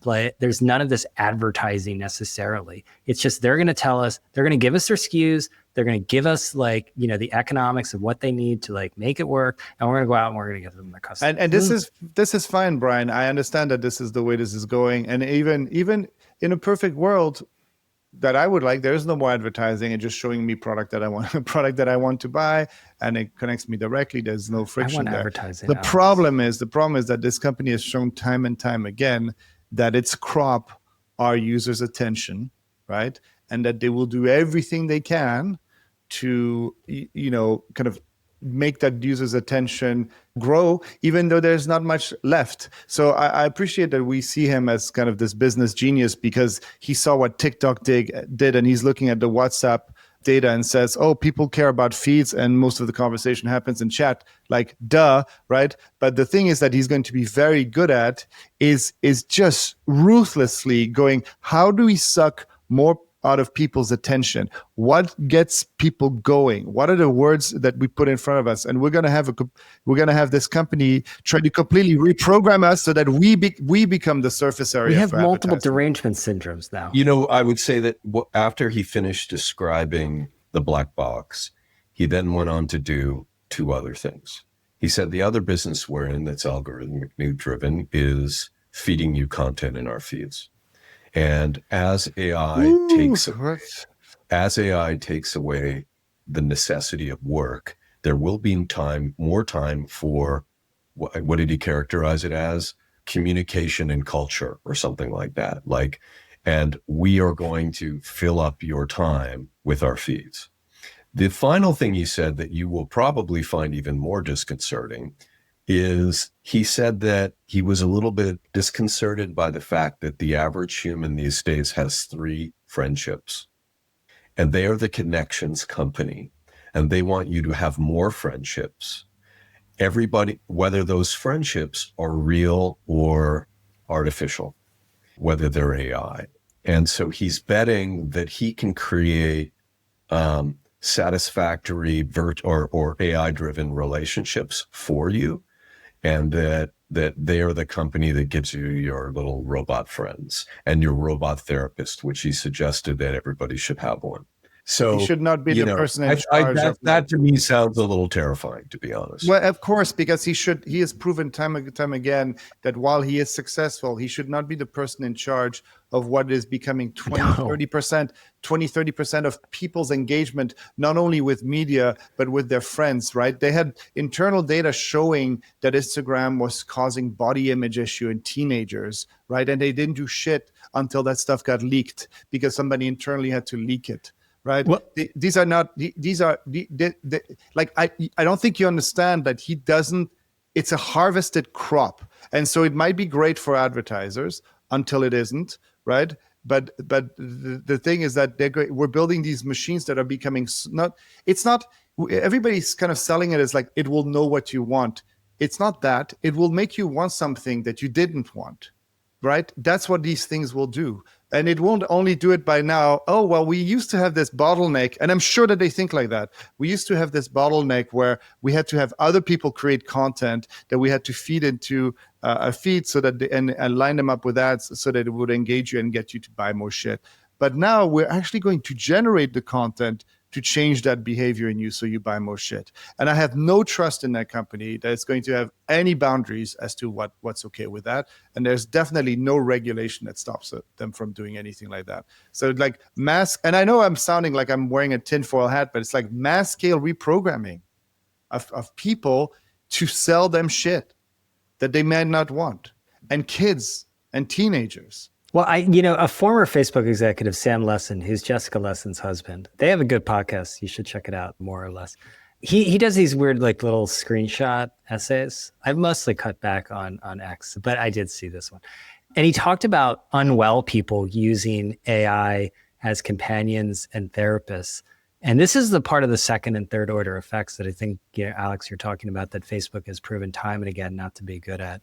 advertising necessarily. It's just, they're going to tell us, they're going to give us their SKUs. They're going to give us like, the economics of what they need to like make it work. And we're going to go out and we're going to give them their customers. And this is fine, Brian. I understand that this is the way this is going. And even in a perfect world that I would like, there is no more advertising and just showing me product that I want to buy, and it connects me directly. There's no friction there. Advertising. The problem is that this company has shown time and time again that its crop our users' attention, right? And that they will do everything they can to, kind of make that user's attention grow, even though there's not much left. So I appreciate that we see him as kind of this business genius, because he saw what TikTok did, and he's looking at the WhatsApp data and says, oh, people care about feeds, and most of the conversation happens in chat. Like, duh, right? But the thing is that he's going to be very good at is just ruthlessly going, how do we suck more out of people's attention? What gets people going? What are the words that we put in front of us? And we're going to have this company try to completely reprogram us so that we become the surface area. We have multiple derangement syndromes now. I would say that after he finished describing the black box, he then went on to do two other things. He said the other business we're in that's algorithmically driven is feeding you content in our feeds. And as AI takes away the necessity of work, there will be more time for what did he characterize it as? Communication and culture, or something like that. And we are going to fill up your time with our feeds. The final thing he said that you will probably find even more disconcerting is he said that he was a little bit disconcerted by the fact that the average human these days has 3 friendships, and they are the connections company, and they want you to have more friendships. Everybody, whether those friendships are real or artificial, whether they're AI. And so he's betting that he can create satisfactory or AI-driven relationships for you, and that they are the company that gives you your little robot friends and your robot therapist, which he suggested that everybody should have one. So he should not be the person in charge. That to me sounds a little terrifying, to be honest. Well, of course, because he has proven time and time again that while he is successful, he should not be the person in charge of what is becoming 30% of people's engagement, not only with media, but with their friends, right? They had internal data showing that Instagram was causing body image issue in teenagers, right? And they didn't do shit until that stuff got leaked, because somebody internally had to leak it. Right. Well, these are like, I don't think you understand that he doesn't. It's a harvested crop, and so it might be great for advertisers until it isn't. Right. But the thing is that we're building these machines that are becoming it's not. Everybody's kind of selling it as like it will know what you want. It's not that. It will make you want something that you didn't want. Right. That's what these things will do. And it won't only do it by now. Oh, well, we used to have this bottleneck, and I'm sure that they think like that. We used to have this bottleneck where we had to have other people create content that we had to feed into a feed so that and line them up with ads so that it would engage you and get you to buy more shit. But now we're actually going to generate the content to change that behavior in you so you buy more shit. And I have no trust in that company that it's going to have any boundaries as to what's okay with that. And there's definitely no regulation that stops them from doing anything like that. So like and I know I'm sounding like I'm wearing a tinfoil hat, but it's like mass scale reprogramming of people to sell them shit that they might not want, and kids and teenagers. Well, a former Facebook executive, Sam Lessin, who's Jessica Lesson's husband, they have a good podcast. You should check it out, more or less. He does these weird like little screenshot essays. I've mostly cut back on X, but I did see this one. And he talked about unwell people using AI as companions and therapists. And this is the part of the second and third order effects that I think, Alex, you're talking about, that Facebook has proven time and again not to be good at.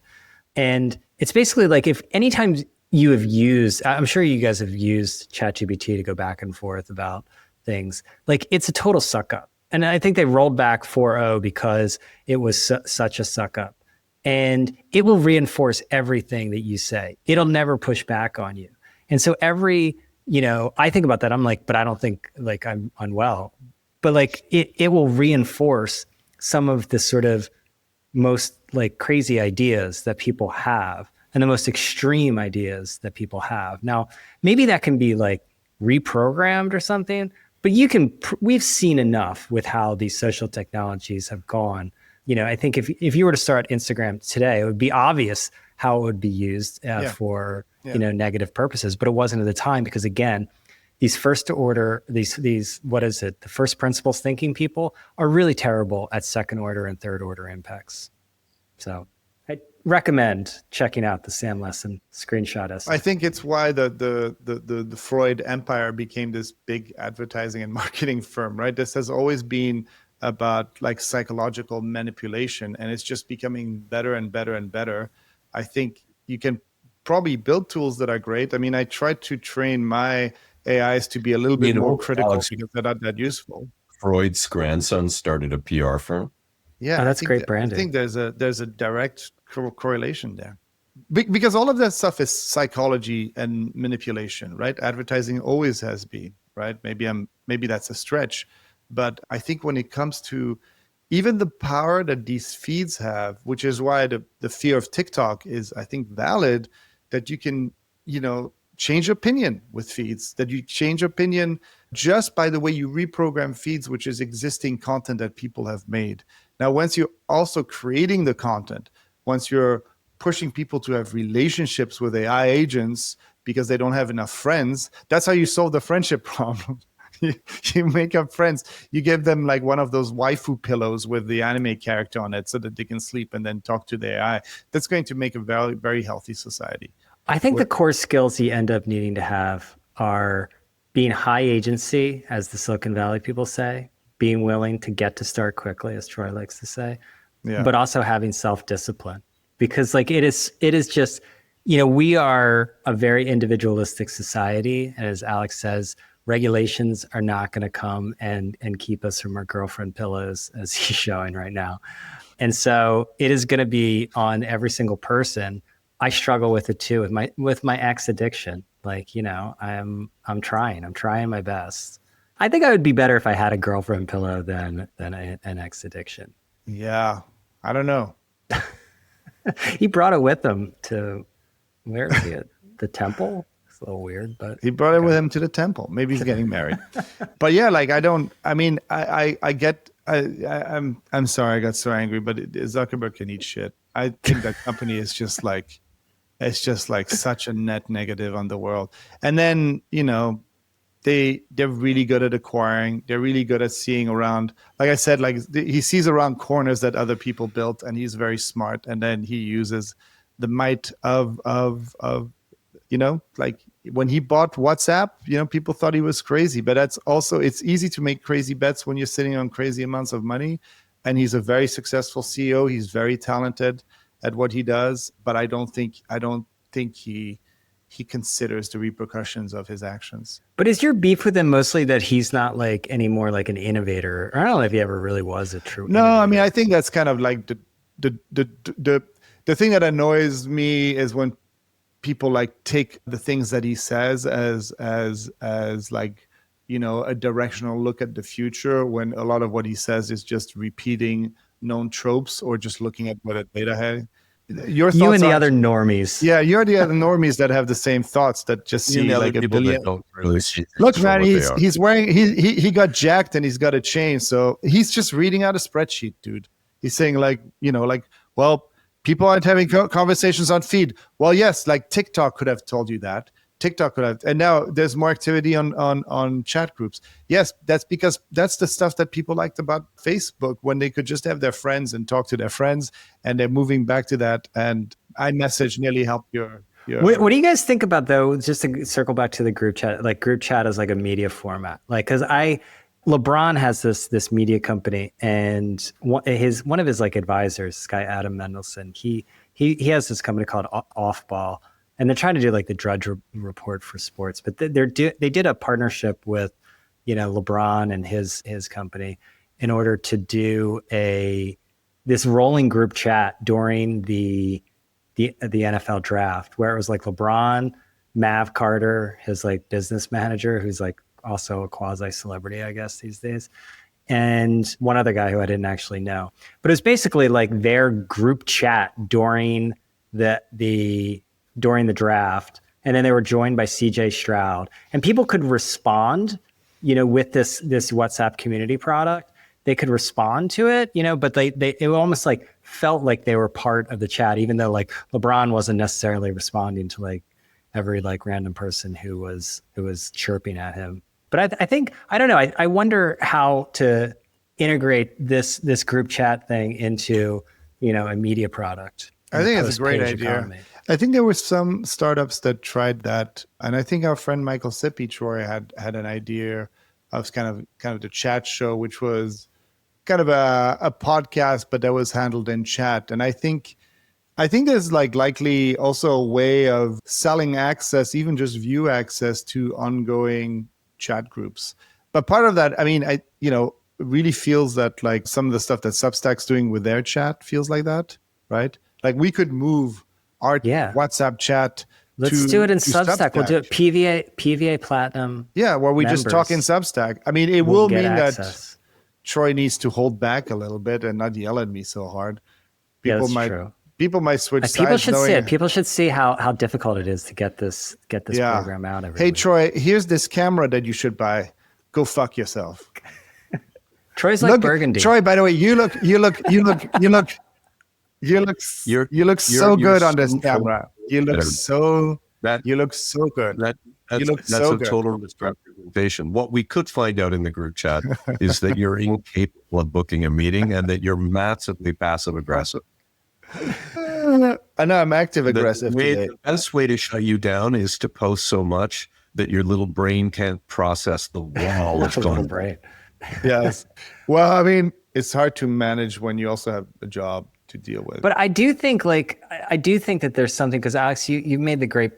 And it's basically like, if anytime you have used, I'm sure you guys have used ChatGPT to go back and forth about things, like it's a total suck up. And I think they rolled back 4.0 because it was such a suck up. And it will reinforce everything that you say. It'll never push back on you. And so I think about that. I'm like, but I don't think like I'm unwell. But like it will reinforce some of the sort of most like crazy ideas that people have, and the most extreme ideas that people have. Now, maybe that can be like reprogrammed or something, but we've seen enough with how these social technologies have gone. I think if you were to start Instagram today, it would be obvious how it would be used for negative purposes, but it wasn't at the time, because again, these first order, these what is it? The first principles thinking people are really terrible at second order and third order impacts. So I recommend checking out the Sam Lessin screenshot essay. I think it's why the Freud empire became this big advertising and marketing firm, right? This has always been about like psychological manipulation, and it's just becoming better and better and better. I think you can probably build tools that are great. I mean, I tried to train my AIs to be a little bit more critical, Alex, because they're not that useful. Freud's grandson started a PR firm. Yeah, that's great branding. I think there's a direct correlation there, because all of that stuff is psychology and manipulation, right? Advertising always has been, right? Maybe that's a stretch, but I think when it comes to even the power that these feeds have, which is why the fear of TikTok is, I think, valid, that you can, change opinion with feeds, that you change opinion just by the way you reprogram feeds, which is existing content that people have made. Now, once you're also creating the content, once you're pushing people to have relationships with AI agents because they don't have enough friends, that's how you solve the friendship problem. You make up friends. You give them like one of those waifu pillows with the anime character on it so that they can sleep and then talk to the AI. That's going to make a very, very healthy society. I think the core skills you end up needing to have are being high agency, as the Silicon Valley people say, being willing to get to start quickly, as Troy likes to say, but also having self-discipline. Because like it is just, we are a very individualistic society. And as Alex says, regulations are not going to come and keep us from our girlfriend pillows, as he's showing right now. And so it is going to be on every single person. I struggle with it too, with my X addiction. Like, I'm trying my best. I think I would be better if I had a girlfriend pillow than an X addiction. Yeah, I don't know. He brought it with him to, where is he at? The temple? It's a little weird, but he brought it with him to the temple. Maybe he's getting married. But yeah, like I'm sorry I got so angry, but Zuckerberg can eat shit. I think that company is just like, it's just like such a net negative on the world. And then, they're really good at acquiring. They're really good at seeing around. Like I said, like he sees around corners that other people built, and he's very smart. And then he uses the might of like when he bought WhatsApp, people thought he was crazy. But that's also, it's easy to make crazy bets when you're sitting on crazy amounts of money. And he's a very successful CEO. He's very talented at what he does, but I don't think he considers the repercussions of his actions. But is your beef with him mostly that he's not like anymore like an innovator? Or I don't know if he ever really was a true innovator. I mean, I think that's kind of like the thing that annoys me is when people like take the things that he says as like a directional look at the future when a lot of what he says is just repeating known tropes or just looking at what a data had. Your You thoughts and the are- other normies. Yeah, you're the other normies that have the same thoughts that just You and see the like other a people billion. that don't really see things Look, for man, what they are. he's wearing he got jacked and he's got a chain, so he's just reading out a spreadsheet, dude. He's saying like well, people aren't having conversations on feed. Well, yes, like TikTok could have told you that. TikTok could have, and now there's more activity on chat groups. Yes, that's because that's the stuff that people liked about Facebook when they could just have their friends and talk to their friends, and they're moving back to that. And iMessage nearly helped your. What do you guys think about, though, just to circle back to the group chat, like group chat is like a media format, like, because LeBron has this media company, and one of his like advisors, this guy Adam Mendelsohn, he has this company called Off Ball, and they're trying to do like the Drudge Report for sports, but they did a partnership with LeBron and his company in order to do this rolling group chat during the NFL draft, where it was like LeBron, Mav Carter, his like business manager, who's like also a quasi celebrity, I guess, these days, and one other guy who I didn't actually know. But it was basically like their group chat during the draft, and then they were joined by CJ Stroud, and people could respond, with this WhatsApp community product. They could respond to it, but it almost like felt like they were part of the chat, even though like LeBron wasn't necessarily responding to like every like random person who was chirping at him. But I don't know. I wonder how to integrate this group chat thing into a media product. I think it's a great idea. Economy. I think there were some startups that tried that, and I think our friend Michael Sippy Troy had an idea of kind of the chat show, which was kind of a podcast, but that was handled in chat. And I think there's like likely also a way of selling access, even just view access to ongoing chat groups. But part of that, I mean, really feels that like some of the stuff that Substack's doing with their chat feels like that, right? Like we could move our WhatsApp chat. Let's do it in Substack. We'll do it PVA Platinum. Yeah, where we just talk in Substack. I mean, it will mean access. That Troy needs to hold back a little bit and not yell at me so hard. People might switch sides. People should see it. People should see how difficult it is to get this program out every week. Troy, here's this camera that you should buy. Go fuck yourself. Troy's like Burgundy. Troy, by the way, you look so good on this camera. You look so good. That's a total misrepresentation. What we could find out in the group chat is that you're incapable of booking a meeting and that you're massively passive aggressive. I know I'm active aggressive today. The best way to shut you down is to post so much that your little brain can't process the wall that's going on. Yes. Well, I mean, it's hard to manage when you also have a job to deal with. But I do think that there's something, because Alex, you made the great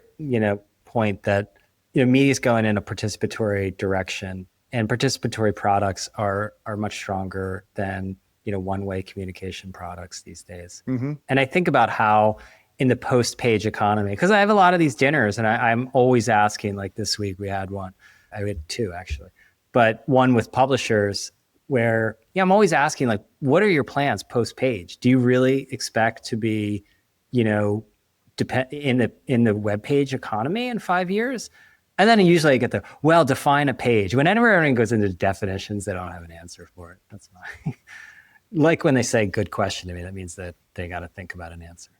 point that media is going in a participatory direction, and participatory products are much stronger than one-way communication products these days. Mm-hmm. And I think about how in the post-page economy, because I have a lot of these dinners, and I'm always asking, like this week we had one, I had two actually, but one with publishers where I'm always asking, like, what are your plans post-page? Do you really expect to be, in the web page economy in 5 years? And then usually I get define a page. Whenever everyone goes into definitions, they don't have an answer for it. That's fine. Like when they say good question to me, that means that they got to think about an answer.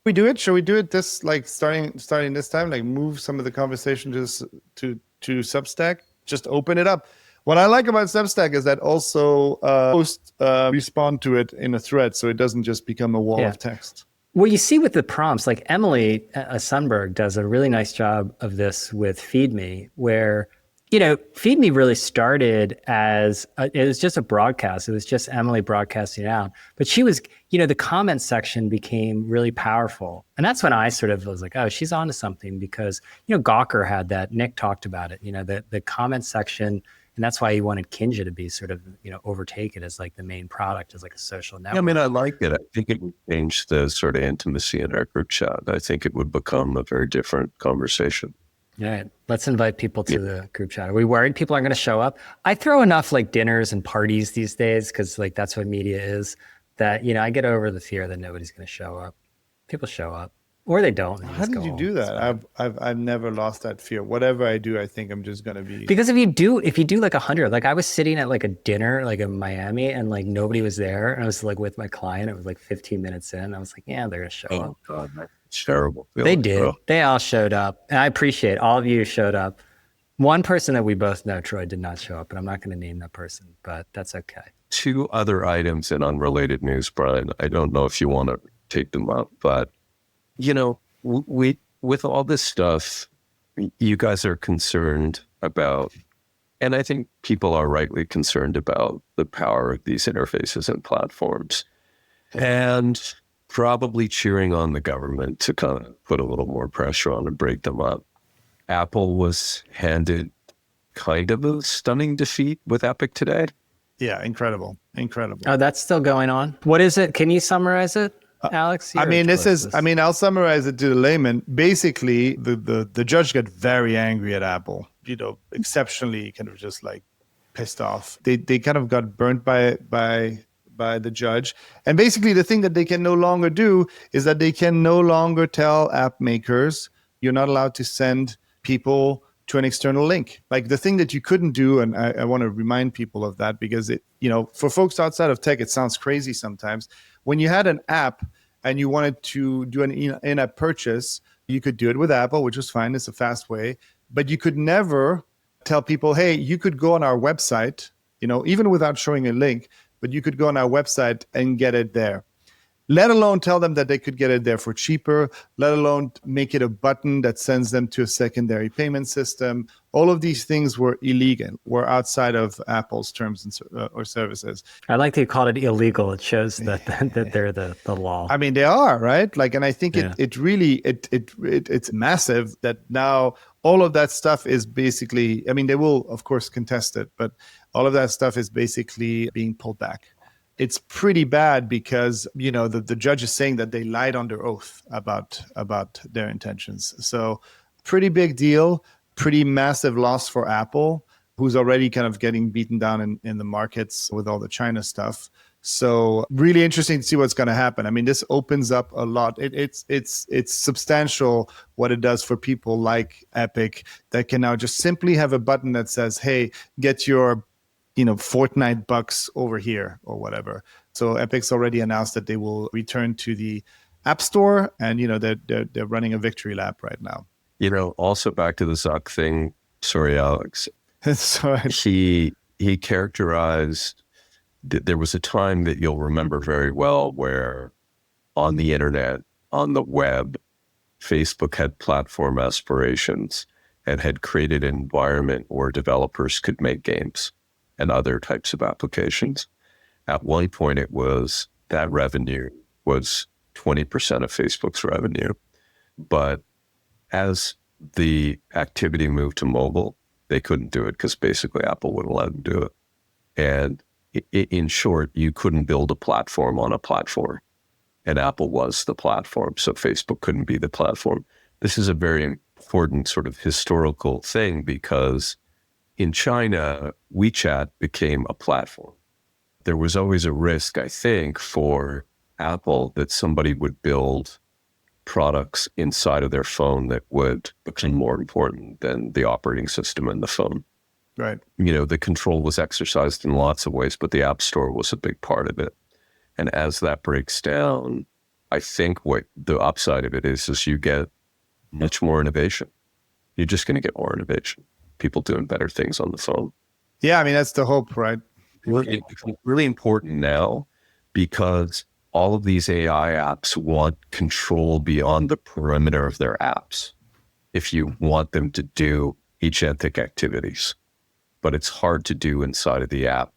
We do it? Shall we do it this, like starting this time, like move some of the conversation to Substack? Just open it up. What I like about Substack is that also posts respond to it in a thread, so it doesn't just become a wall of text. Well, you see with the prompts, like Emily Sundberg does a really nice job of this with FeedMe, where, FeedMe really started as, it was just a broadcast. It was just Emily broadcasting out. But she was, the comment section became really powerful. And that's when I sort of was like, oh, she's onto something, because, Gawker had that. Nick talked about it, the comment section. And that's why he wanted Kinja to be sort of, overtake it as like the main product, as like a social network. Yeah, I mean, I like it. I think it would change the sort of intimacy in our group chat. I think it would become a very different conversation. All right, let's invite people to the group chat. Are we worried people aren't going to show up? I throw enough like dinners and parties these days because like that's what media is. That I get over the fear that nobody's going to show up. People show up, or they don't. And How did you do that? I've never lost that fear. Whatever I do, I think I'm just gonna be. Because if you do like 100, like I was sitting at like a dinner like in Miami and like nobody was there, and I was like with my client. It was like 15 minutes in. I was like, yeah, they're gonna show up. God, that's terrible. They did. Bro. They all showed up, and I appreciate all of you showed up. One person that we both know, Troy, did not show up, and I'm not going to name that person, but that's okay. 2 other items in unrelated news, Brian. I don't know if you want to take them up, but we with all this stuff, you guys are concerned about, and I think people are rightly concerned about the power of these interfaces and platforms, and probably cheering on the government to kind of put a little more pressure on and break them up. Apple was handed kind of a stunning defeat with Epic today. Yeah, incredible. Oh, that's still going on. What is it? Can you summarize it, Alex? I'll summarize it to the layman. Basically, the judge got very angry at Apple, exceptionally kind of just like pissed off. They kind of got burnt by the judge. And basically the thing that they can no longer do is that they can no longer tell app makers, you're not allowed to send people to an external link. Like the thing that you couldn't do, and I want to remind people of that because it, for folks outside of tech, it sounds crazy sometimes. When you had an app and you wanted to do an in-app purchase, you could do it with Apple, which was fine. It's a fast way. But you could never tell people, hey, you could go on our website, even without showing a link, but you could go on our website and get it there. Let alone tell them that they could get it there for cheaper, let alone make it a button that sends them to a secondary payment system. All of these things were illegal, were outside of Apple's terms and or services. I like that you called it illegal. It shows that they're the law. I mean, they are, right? Like, and I think it's massive that now all of that stuff is basically, I mean, they will, of course, contest it, but all of that stuff is basically being pulled back. It's pretty bad because, the judge is saying that they lied under oath about their intentions. So pretty big deal, pretty massive loss for Apple, who's already kind of getting beaten down in the markets with all the China stuff. So really interesting to see what's going to happen. I mean, this opens up a lot. It's substantial what it does for people like Epic that can now just simply have a button that says, hey, get your Fortnite bucks over here or whatever. So Epic's already announced that they will return to the App Store, and they're running a victory lap right now. Also back to the Zuck thing. Sorry, Alex. Sorry. He characterized. There was a time that you'll remember very well where, on the internet, on the web, Facebook had platform aspirations and had created an environment where developers could make games and other types of applications. At one point, it was that revenue was 20% of Facebook's revenue. But as the activity moved to mobile, they couldn't do it because basically Apple wouldn't let them do it. And in short, you couldn't build a platform on a platform. And Apple was the platform, so Facebook couldn't be the platform. This is a very important sort of historical thing because in China, WeChat became a platform. There was always a risk, I think, for Apple that somebody would build products inside of their phone that would become more important than the operating system in the phone. Right. The control was exercised in lots of ways, but the App Store was a big part of it. And as that breaks down, I think what the upside of it is you get much more innovation. You're just going to get more innovation. People doing better things on the phone. Yeah, I mean, that's the hope, right? It's really important now because all of these AI apps want control beyond the perimeter of their apps if you want them to do agentic activities. But it's hard to do inside of the app,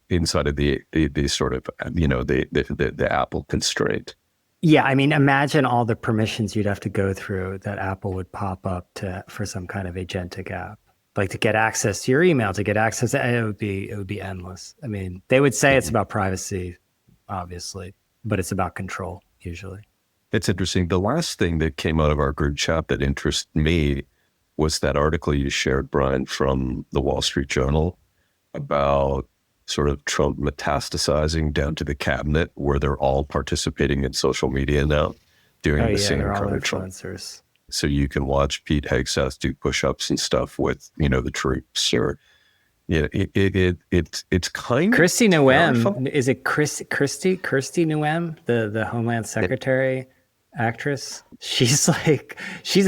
inside of the sort of, the Apple constraint. Yeah, I mean, imagine all the permissions you'd have to go through that Apple would pop up for some kind of agentic app. Like to get access to your email, to get access, it would be endless. I mean, they would say it's about privacy, obviously, but it's about control usually. It's interesting. The last thing that came out of our group chat that interests me was that article you shared, Brian, from the Wall Street Journal about sort of Trump metastasizing down to the cabinet, where they're all participating in social media now, doing the same they're all kind of Trump. influencers. So you can watch Pete Hegseth do push-ups and stuff with, the troops, or it's kind Christy of Noem, is it Kirsty Noem, the Homeland Secretary actress? She's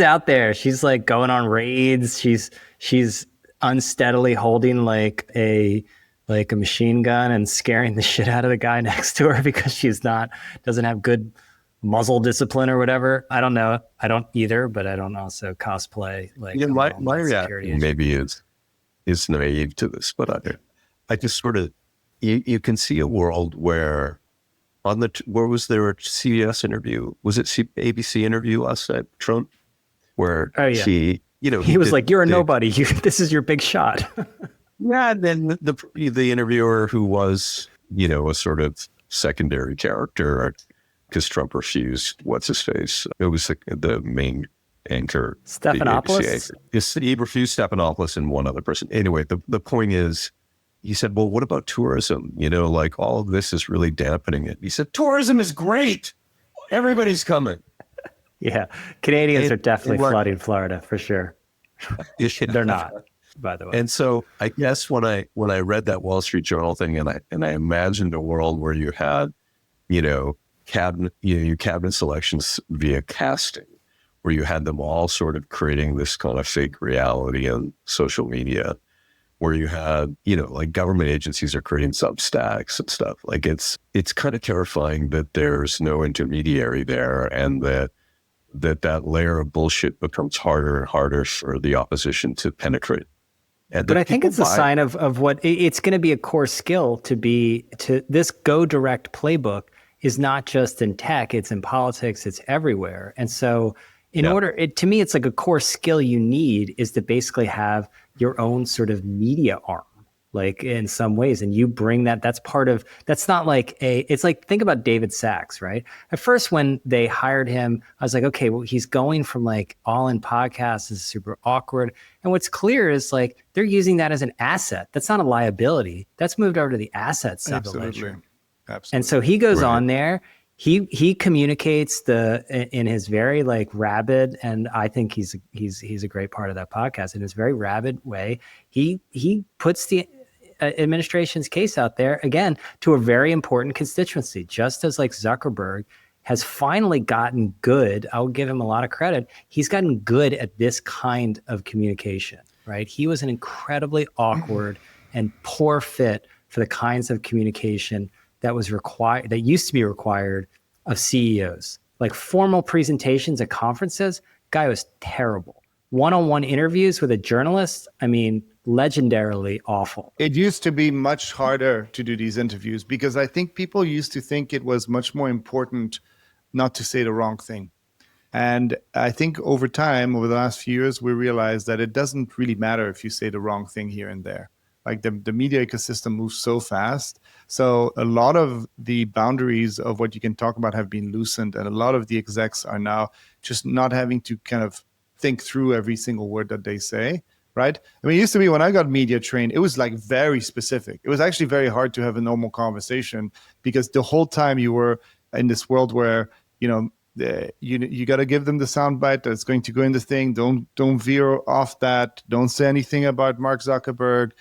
out there. She's like going on raids. She's unsteadily holding like a machine gun and scaring the shit out of the guy next to her because doesn't have good muzzle discipline or whatever. I don't know. I don't either, but I don't also cosplay like my reaction maybe is naive to this, but I just sort of you can see a world where where was there a CBS interview? Was it ABC interview last night, Trump? Where he was like, "You're a nobody. This is your big shot." Yeah, and then the interviewer, who was a sort of secondary character, because Trump refused what's his face. It was the main anchor, Stephanopoulos. Yes, he refused Stephanopoulos and one other person. Anyway, the point is, he said, "Well, what about tourism? Like all of this is really dampening it." He said, "Tourism is great. Everybody's coming." Yeah, Canadians are definitely flooding Florida for sure. They're not, by the way. And so I guess when I read that Wall Street Journal thing, and I imagined a world where you had, cabinet selections via casting, where you had them all sort of creating this kind of fake reality on social media, where you had, like government agencies are creating Substacks and stuff. Like it's kind of terrifying that there's no intermediary there, and that layer of bullshit becomes harder and harder for the opposition to penetrate. But I think it's a sign of what it's going to be a core skill to this go direct playbook is not just in tech, it's in politics, it's everywhere. And so to me, it's like a core skill you need is to basically have your own sort of media arm, like in some ways. And you bring that's not like it's like, think about David Sachs, right? At first, when they hired him, I was like, okay, well, he's going from like all in podcasts is super awkward. And what's clear is like, they're using that as an asset. That's not a liability. That's moved over to the asset side of the ledger. Absolutely. And so he goes on there, he communicates in his very like rabid, and I think he's a great part of that podcast. In his very rabid way, he puts the administration's case out there again to a very important constituency, just as like Zuckerberg has finally gotten good. I'll give him a lot of credit. He's gotten good at this kind of communication, right? He was an incredibly awkward and poor fit for the kinds of communication that used to be required of CEOs. Like formal presentations at conferences, guy was terrible. One-on-one interviews with a journalist, I mean, legendarily awful. It used to be much harder to do these interviews because I think people used to think it was much more important not to say the wrong thing. And I think over time, over the last few years, we realized that it doesn't really matter if you say the wrong thing here and there. Like the media ecosystem moves so fast. So a lot of the boundaries of what you can talk about have been loosened. And a lot of the execs are now just not having to kind of think through every single word that they say, right? I mean, it used to be when I got media trained, it was like very specific. It was actually very hard to have a normal conversation because the whole time you were in this world where, you got to give them the soundbite that's going to go in the thing. Don't veer off that. Don't say anything about Mark Zuckerberg.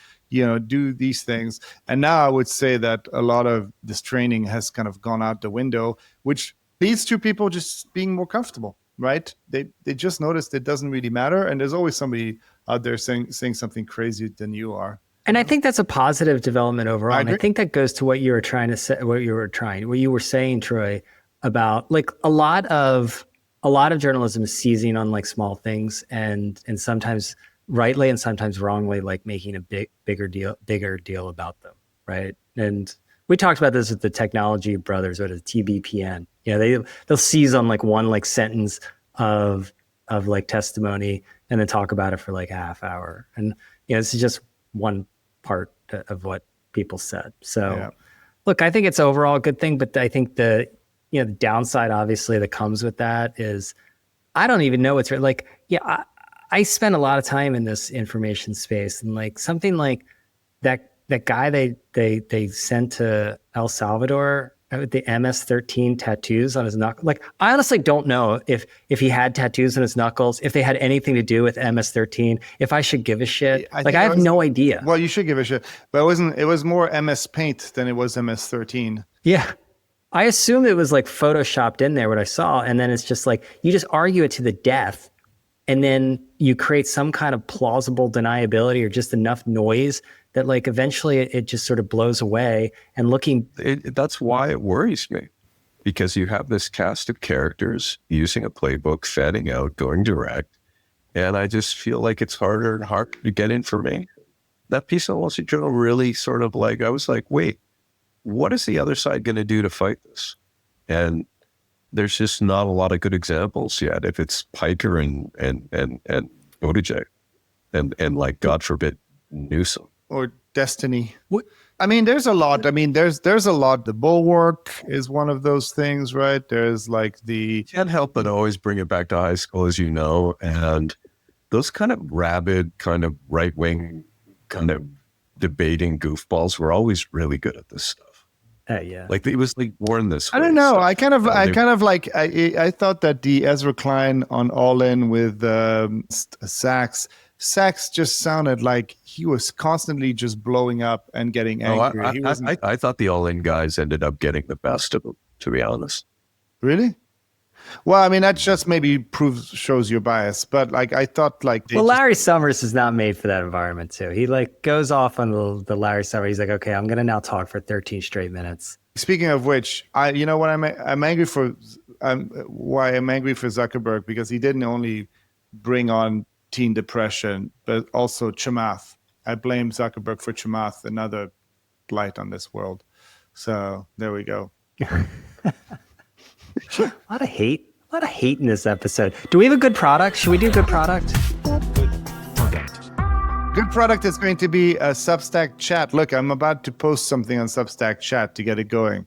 Do these things. And now I would say that a lot of this training has kind of gone out the window, which leads to people just being more comfortable, right? They just noticed it doesn't really matter. And there's always somebody out there saying something crazier than you are. And I think that's a positive development overall. And I think that goes to what you were trying to say, what you were saying, Troy, about like a lot of journalism is seizing on like small things and sometimes rightly and sometimes wrongly, like making a bigger deal about them, right? And we talked about this with the technology brothers, what is TBPN? They'll seize on like one like sentence of like testimony and then talk about it for like a half hour. And this is just one part of what people said. So look, I think it's overall a good thing, but I think the downside obviously that comes with that is I don't even know what's like. I I spend a lot of time in this information space, and like something like that guy they sent to El Salvador with the MS-13 tattoos on his knuckle. Like, I honestly don't know if he had tattoos on his knuckles, if they had anything to do with MS-13, if I should give a shit. I have no idea. Well, you should give a shit, but it was more MS Paint than it was MS-13. Yeah. I assumed it was like photoshopped in there, what I saw. And then it's just like, you just argue it to the death. And then you create some kind of plausible deniability or just enough noise that like eventually it just sort of blows away. And that's why it worries me, because you have this cast of characters using a playbook, fanning out, going direct. And I just feel like it's harder and harder to get information. That piece of Wall Street Journal really sort of like, I was like, wait, what is the other side going to do to fight this? And there's just not a lot of good examples yet. If it's Piker and Buttigieg and like, God forbid, Newsom. Or Destiny. What? I mean, there's a lot. I mean, there's a lot. The Bulwark is one of those things, right? There's like You can't help but always bring it back to high school, as you know, and those kind of rabid, kind of right-wing, kind of debating goofballs were always really good at this stuff. Yeah. Like it was like born this way. I don't know. So I thought that the Ezra Klein on All In with Sachs just sounded like he was constantly just blowing up and getting angry. I thought the All In guys ended up getting the best of him, to be honest. Really? Well, I mean, that just maybe shows your bias, but like I thought, like Larry Summers is not made for that environment too. He like goes off on the Larry Summers. He's like, okay, I'm gonna now talk for 13 straight minutes. Speaking of which, you know what I'm angry for? Why I'm angry for Zuckerberg, because he didn't only bring on teen depression, but also Chamath. I blame Zuckerberg for Chamath, another blight on this world. So there we go. A lot of hate in this episode. Do we have a good product? Should we do good product? Good product is going to be a Substack chat. Look, I'm about to post something on Substack chat to get it going.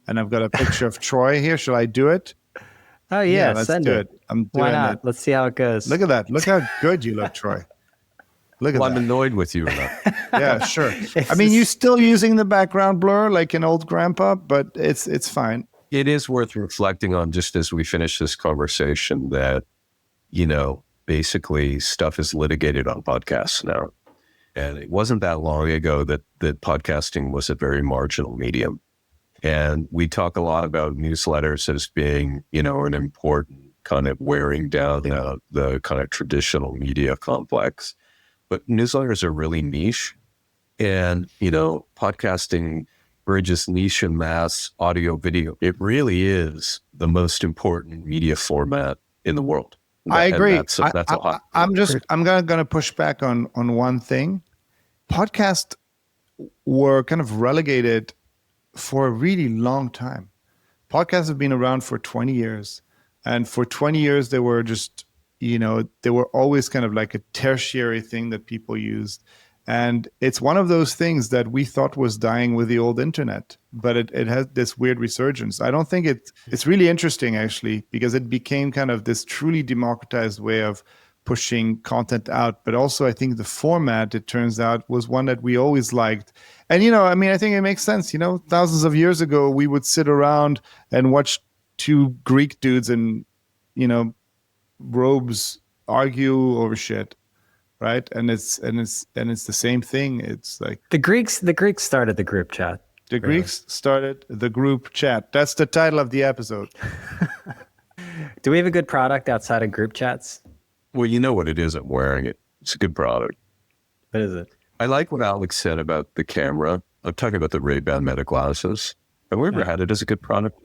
And I've got a picture of Troy here. Shall I do it? Oh, yeah, let's send do it. I'm doing Why not? it. Let's see how it goes. Look at that. Look how good you look, Troy. Look at that. I'm annoyed with you enough. Yeah, sure. I mean, you're still using the background blur like an old grandpa, but it's fine. It is worth reflecting on, just as we finish this conversation, that, basically stuff is litigated on podcasts now. And it wasn't that long ago that podcasting was a very marginal medium. And we talk a lot about newsletters as being, an important kind of wearing down the kind of traditional media complex. But newsletters are really niche. And, podcasting bridges niche and mass, audio, video. It really is the most important media format in the world. I agree. That's a hot. I'm going to push back on one thing. Podcasts were kind of relegated for a really long time. Podcasts have been around for 20 years. And for 20 years, they were just, they were always kind of like a tertiary thing that people used. And it's one of those things that we thought was dying with the old internet, but it has this weird resurgence. I don't think it's really interesting, actually, because it became kind of this truly democratized way of pushing content out. But also, I think the format, it turns out, was one that we always liked. And, I think it makes sense. Thousands of years ago, we would sit around and watch two Greek dudes in, robes argue over shit. Right. And it's the same thing. It's like the Greeks started the group chat. The Greeks started the group chat. That's the title of the episode. Do we have a good product outside of group chats? Well, you know what it is. I'm wearing it. It's a good product. What is it? I like what Alex said about the camera. I'm talking about the Ray-Ban Meta glasses. Have we ever had it as a good product?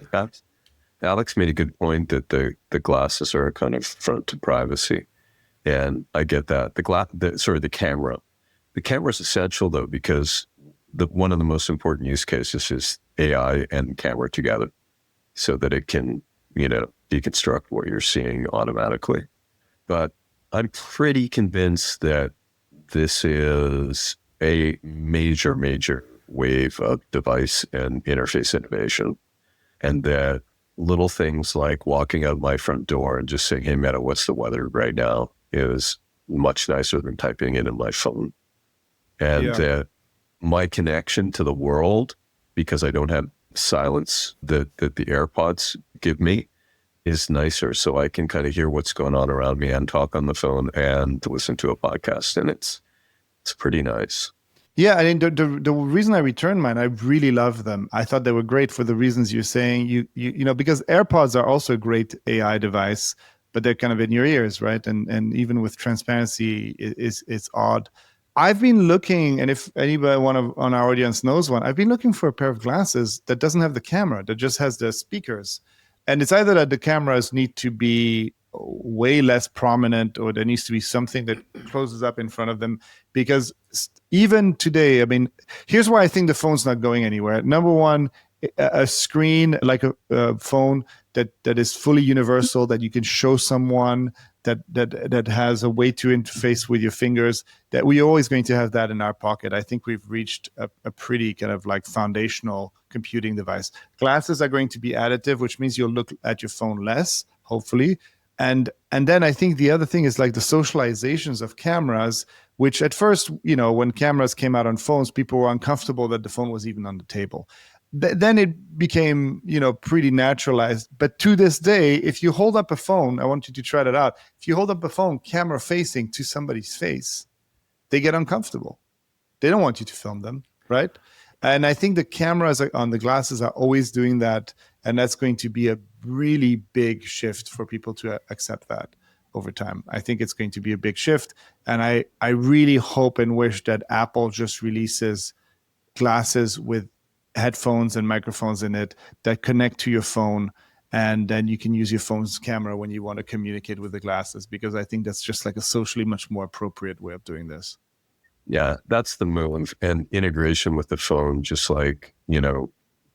Alex made a good point that the glasses are a kind of front to privacy. And I get that. The camera. The camera is essential, though, because one of the most important use cases is AI and camera together so that it can, deconstruct what you're seeing automatically. But I'm pretty convinced that this is a major, major wave of device and interface innovation. And that little things like walking out my front door and just saying, hey, Meta, what's the weather right now? Is much nicer than typing it in my phone. And my connection to the world, because I don't have silence that the AirPods give me, is nicer. So I can kind of hear what's going on around me and talk on the phone and listen to a podcast. And it's pretty nice. Yeah, I mean, the reason I returned mine, I really love them. I thought they were great for the reasons you're saying. You know, because AirPods are also a great AI device, but they're kind of in your ears, right? And even with transparency, it's odd. I've been looking, and if anybody on our audience knows one, I've been looking for a pair of glasses that doesn't have the camera, that just has the speakers. And it's either that the cameras need to be way less prominent, or there needs to be something that closes up in front of them. Because even today, I mean, here's why I think the phone's not going anywhere. Number one, a screen like a phone that is fully universal, that you can show someone, that has a way to interface with your fingers, that we're always going to have that in our pocket. I think we've reached a pretty kind of like foundational computing device. Glasses are going to be additive, which means you'll look at your phone less, hopefully. And then I think the other thing is like the socializations of cameras, which at first, you know, when cameras came out on phones, people were uncomfortable that the phone was even on the table. Then it became, you know, pretty naturalized. But to this day, if you hold up a phone, I want you to try that out. If you hold up a phone camera facing to somebody's face, they get uncomfortable. They don't want you to film them, right? And I think the cameras on the glasses are always doing that. And that's going to be a really big shift for people to accept that over time. I think it's going to be a big shift. And I really hope and wish that Apple just releases glasses with headphones and microphones in it that connect to your phone, and then you can use your phone's camera when you want to communicate with the glasses, because I think that's just like a socially much more appropriate way of doing this. Yeah, that's the move. And integration with the phone, just like, you know,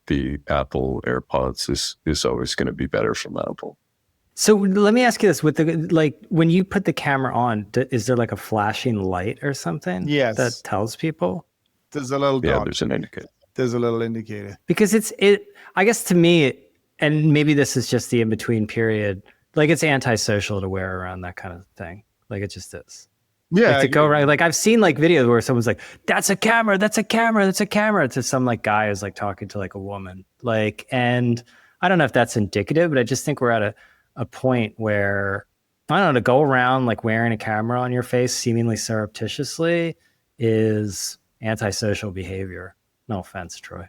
the Apple AirPods is always going to be better from Apple. So let me ask you this: with the, like, when you put the camera on, is there like a flashing light or something? Yes. That tells people? There's a little Yeah, dot. there's an indicator. There's a little indicator. Because I guess to me, and maybe this is just the in-between period, like it's antisocial to wear around that kind of thing. Like it just is. Yeah. Like to go around, like I've seen like videos where someone's like, that's a camera, that's a camera, that's a camera, to some like guy who's like talking to like a woman. Like, and I don't know if that's indicative, but I just think we're at a point where, I don't know, to go around like wearing a camera on your face seemingly surreptitiously is antisocial behavior. No offense, Troy.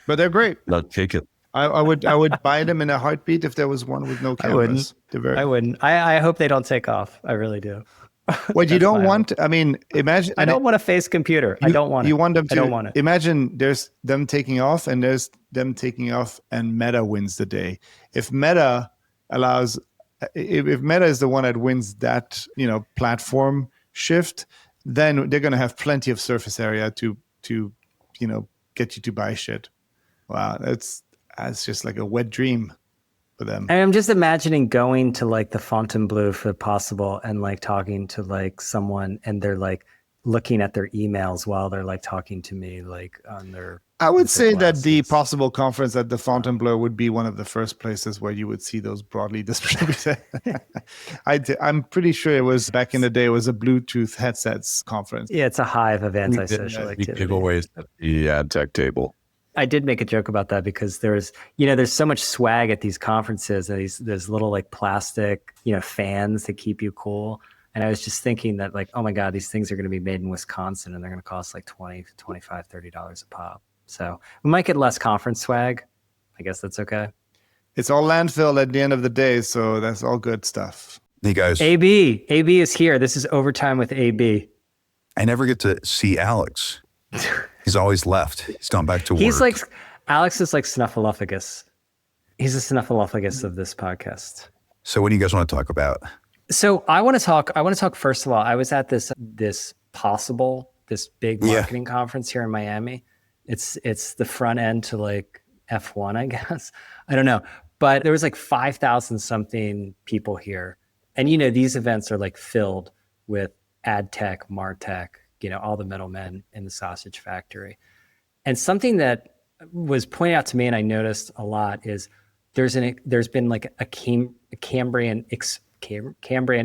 But they're great. Not take it. I would buy them in a heartbeat if there was one with no cameras. I wouldn't. I hope they don't take off. I really do. What you don't want, I mean, imagine. I don't want a face computer. I don't want it. You want them to. I don't want it. Imagine there's them taking off and there's them taking off and Meta wins the day. If Meta if Meta is the one that wins that, you know, platform shift, then they're going to have plenty of surface area to you know, get you to buy shit. Wow, that's just like a wet dream for them. And I'm just imagining going to like the Fontainebleau if possible and like talking to like someone and they're like looking at their emails while they're like talking to me like on their. I would say that glasses. the possible conference at the Fontainebleau would be one of the first places where you would see those broadly distributed. I'm pretty sure it was back in the day. It was a Bluetooth headsets conference. Yeah, it's a hive of antisocial activity. Giveaways at the ad tech table. I did make a joke about that because there's so much swag at these conferences and there's little like plastic, you know, fans that keep you cool. And I was just thinking that like, oh my God, these things are going to be made in Wisconsin and they're going to cost like $20, $25, $30 a pop. So we might get less conference swag. I guess that's okay. It's all landfill at the end of the day, so that's all good stuff. Hey guys, AB is here. This is Overtime with AB. I never get to see Alex. He's always left. He's gone back to work. He's like, Alex is like Snuffleupagus. He's a Snuffleupagus of this podcast. So what do you guys want to talk about? So I want to talk first of all, I was at this big marketing conference here in Miami. It's the front end to like F1, I guess. I don't know. But there was like 5,000 something people here. And, you know, these events are like filled with ad tech, martech, you know, all the middlemen in the sausage factory. And something that was pointed out to me and I noticed a lot is there's been like a Cambrian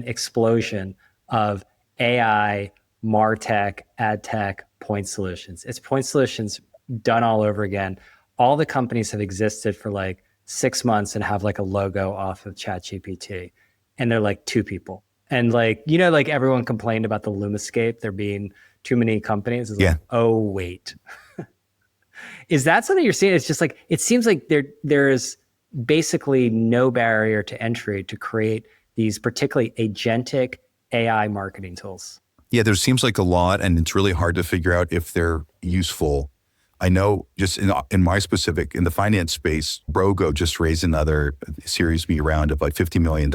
explosion of AI, MarTech, AdTech, point solutions. It's point solutions done all over again. All the companies have existed for like 6 months and have like a logo off of ChatGPT. And they're like 2 people. And like, like everyone complained about the Lumascape, there being too many companies. It's like, oh, wait. Is that something you're seeing? It's just like, it seems like there's basically no barrier to entry to create these particularly agentic AI marketing tools. Yeah, there seems like a lot, and it's really hard to figure out if they're useful. I know just in my specific, in the finance space, Brogo just raised another Series B round of like $50 million.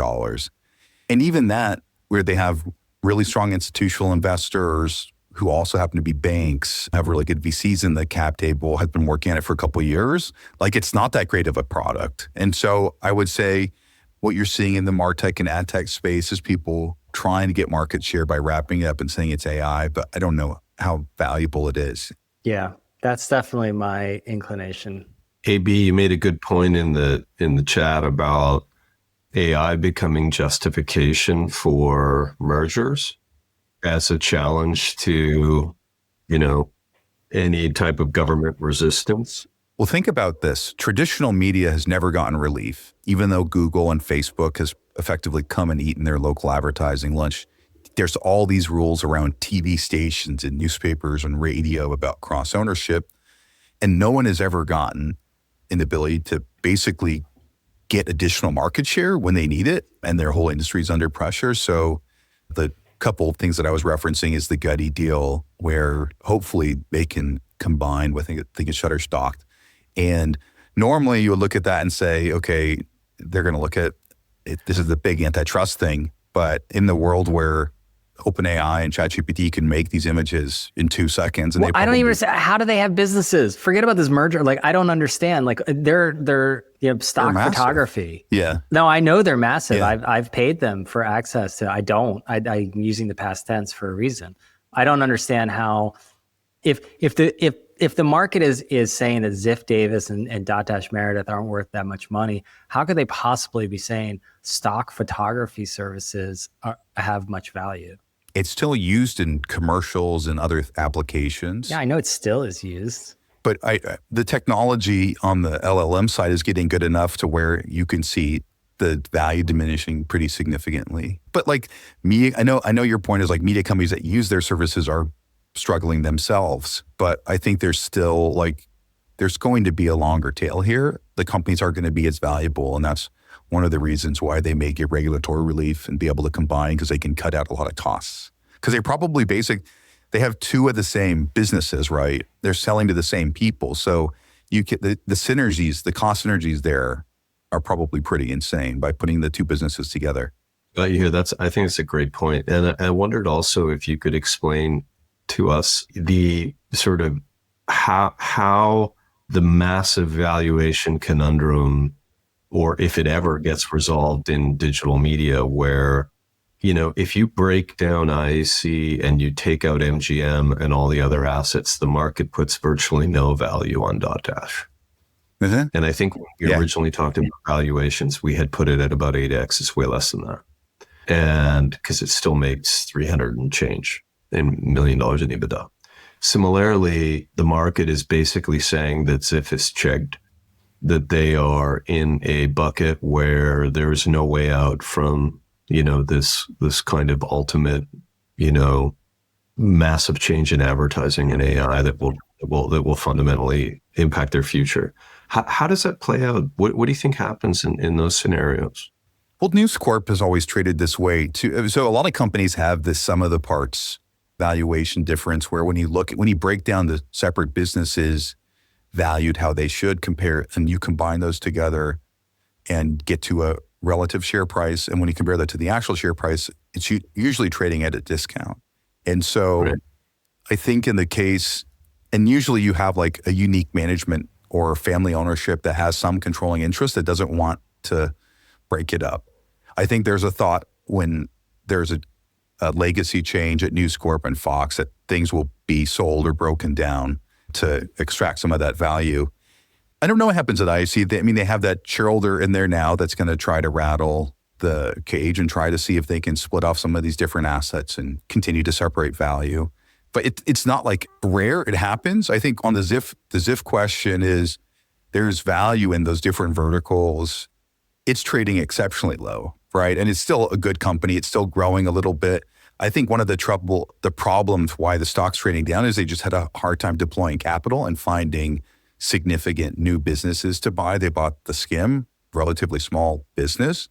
And even that, where they have really strong institutional investors who also happen to be banks, have really good VCs in the cap table, have been working on it for a couple of years. Like, it's not that great of a product. And so I would say what you're seeing in the MarTech and AdTech space is people trying to get market share by wrapping it up and saying it's AI, but I don't know how valuable it is. Yeah, that's definitely my inclination. AB, you made a good point in the chat about AI becoming justification for mergers as a challenge to, any type of government resistance. Well, think about this. Traditional media has never gotten relief, even though Google and Facebook has effectively come and eaten their local advertising lunch. There's all these rules around TV stations and newspapers and radio about cross ownership, and no one has ever gotten an ability to basically get additional market share when they need it, and their whole industry is under pressure. So the couple of things that I was referencing is the Gutty deal, where hopefully they can combine with, I think it's Shutterstock. And normally you would look at that and say, okay, they're going to look at it. This is the big antitrust thing. But in the world where OpenAI and ChatGPT can make these images in 2 seconds, and I don't even understand. How do they have businesses? Forget about this merger. Like, I don't understand. Like, they're stock photography. Yeah. No, I know they're massive. Yeah. I've paid them for access to. I'm using the past tense for a reason. I don't understand how, if the market is saying that Ziff Davis and Dotdash Meredith aren't worth that much money, how could they possibly be saying stock photography services have much value? It's still used in commercials and other applications. Yeah, I know it still is used. But the technology on the LLM side is getting good enough to where you can see the value diminishing pretty significantly. But like media, I know your point is like media companies that use their services are struggling themselves, but I think there's still there's going to be a longer tail here. The companies aren't going to be as valuable, and that's one of the reasons why they may get regulatory relief and be able to combine, because they can cut out a lot of costs. Because they probably they have 2 of the same businesses, right? They're selling to the same people. So you get the synergies, the cost synergies there are probably pretty insane by putting the 2 businesses together. Got you here. I think it's a great point. And I wondered also if you could explain to us the sort of how the massive valuation conundrum, or if it ever gets resolved in digital media, where, if you break down IAC and you take out MGM and all the other assets, the market puts virtually no value on Dotdash. Mm-hmm. And I think when we originally talked about valuations, we had put it at about 8x. It's way less than that. And because it still makes 300 and change $1 million in EBITDA. Similarly, the market is basically saying that Ziff is checked, that they are in a bucket where there's no way out from, this kind of ultimate, massive change in advertising and AI that will fundamentally impact their future. How does that play out? What do you think happens in those scenarios? Well, News Corp has always traded this way too. So a lot of companies have this sum of the parts valuation difference, where when you break down the separate businesses valued how they should compare, and you combine those together and get to a relative share price. And when you compare that to the actual share price, it's usually trading at a discount. And so right. I think in the case, and usually you have like a unique management or family ownership that has some controlling interest that doesn't want to break it up. I think there's a thought when there's a legacy change at News Corp and Fox that things will be sold or broken down to extract some of that value. I don't know what happens at IAC. They have that shareholder in there now that's going to try to rattle the cage and try to see if they can split off some of these different assets and continue to separate value. But it's not like rare. It happens. I think on the Ziff question is there's value in those different verticals. It's trading exceptionally low, right? And it's still a good company. It's still growing a little bit. I think one of the problems why the stock's trading down is they just had a hard time deploying capital and finding significant new businesses to buy. They bought the Skim, relatively small business.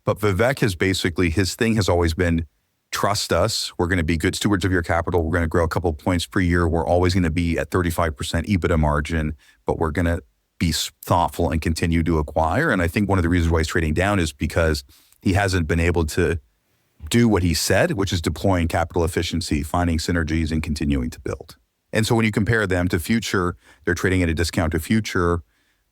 But Vivek has basically, his thing has always been, trust us. We're going to be good stewards of your capital. We're going to grow a couple of points per year. We're always going to be at 35% EBITDA margin, but we're going to be thoughtful and continue to acquire. And I think one of the reasons why he's trading down is because he hasn't been able to do what he said, which is deploying capital efficiency, finding synergies, and continuing to build. And so when you compare them to Future, they're trading at a discount to Future.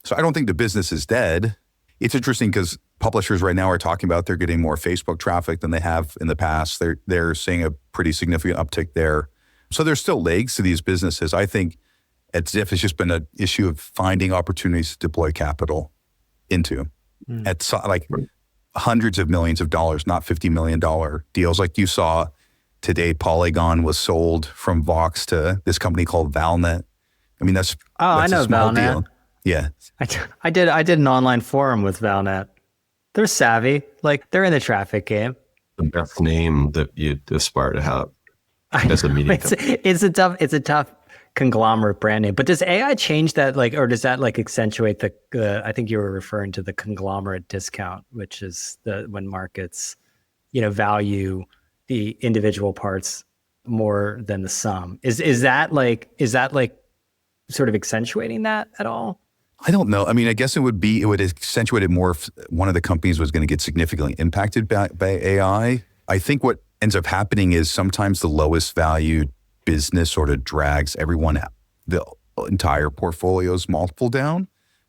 So I don't think the business is dead. It's interesting because publishers right now are talking about they're getting more Facebook traffic than they have in the past. They're seeing a pretty significant uptick there. So there's still legs to these businesses. I think at Ziff, it's just been an issue of finding opportunities to deploy capital into at like hundreds of millions of dollars, not $50 million deals. Like you saw today, Polygon was sold from Vox to this company called Valnet. I mean, that's I know a small Valnet. deal. Yeah. I did an online forum with Valnet. They're savvy. Like, they're in the traffic game. The best name that you aspire to have as a media company. It's a tough conglomerate brand name. But does AI change that, like, or does that like accentuate the I think you were referring to the conglomerate discount, which is when markets, value the individual parts more than the sum. Is that like sort of accentuating that at all? I don't know. I mean, I guess it would accentuate it more if one of the companies was going to get significantly impacted by AI. I think what ends up happening is sometimes the lowest valued business sort of drags everyone out, the entire portfolio's multiple down.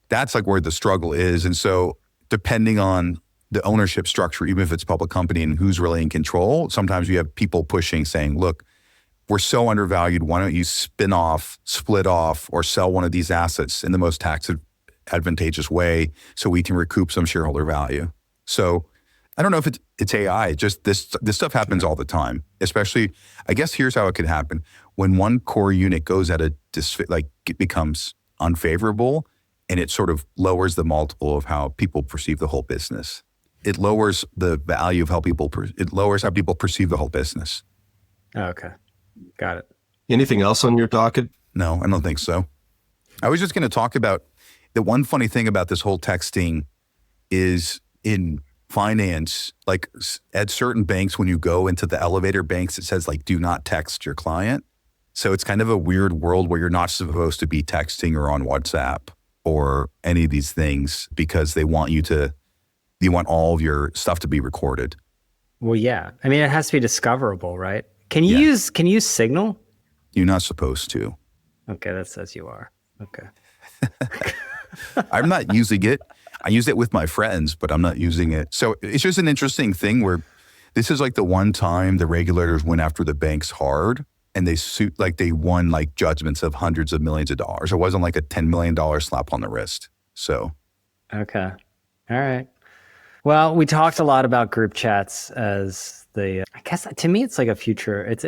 That's like where the struggle is. And so depending on the ownership structure, even if it's a public company and who's really in control, sometimes you have people pushing, saying, look, we're so undervalued. Why don't you split off, or sell one of these assets in the most tax advantageous way so we can recoup some shareholder value? So I don't know if it's AI. Just this stuff happens all the time. Especially, I guess here's how it could happen. When one core unit goes at it becomes unfavorable, and it sort of lowers the multiple of how people perceive the whole business. It lowers the value of how people perceive the whole business. Oh, okay. Got it. Anything else on your docket? No, I don't think so. I was just going to talk about the one funny thing about this whole texting is in finance, like at certain banks, when you go into the elevator banks, it says like, do not text your client. So it's kind of a weird world where you're not supposed to be texting or on WhatsApp or any of these things because they want want all of your stuff to be recorded. Well, yeah. I mean, it has to be discoverable, right? Can you use Signal? You're not supposed to. Okay, that says you are. Okay. I'm not using it. I use it with my friends, but I'm not using it. So it's just an interesting thing where this is like the one time the regulators went after the banks hard, and they won like judgments of hundreds of millions of dollars. It wasn't like a $10 million slap on the wrist. So. Okay. All right. Well, we talked a lot about group chats as I guess to me, it's like a future. It's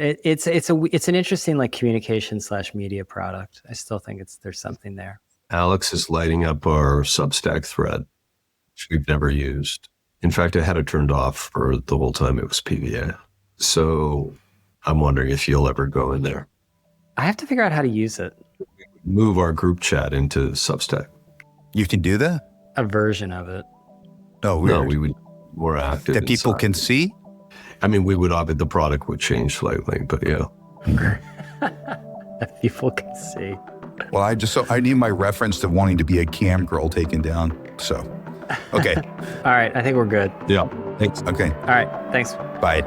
an interesting like communication/media product. I still think there's something there. Alex is lighting up our Substack thread, which we've never used. In fact, I had it turned off for the whole time it was PVA. So I'm wondering if you'll ever go in there. I have to figure out how to use it. Move our group chat into Substack. You can do that? A version of it. Oh, weird. No, we would be more active. That people can see? I mean, the product would change slightly, but yeah. That people can see. Well, I need my reference to wanting to be a cam girl taken down. So, okay. All right. I think we're good. Yeah. Thanks. Okay. All right. Thanks. Bye.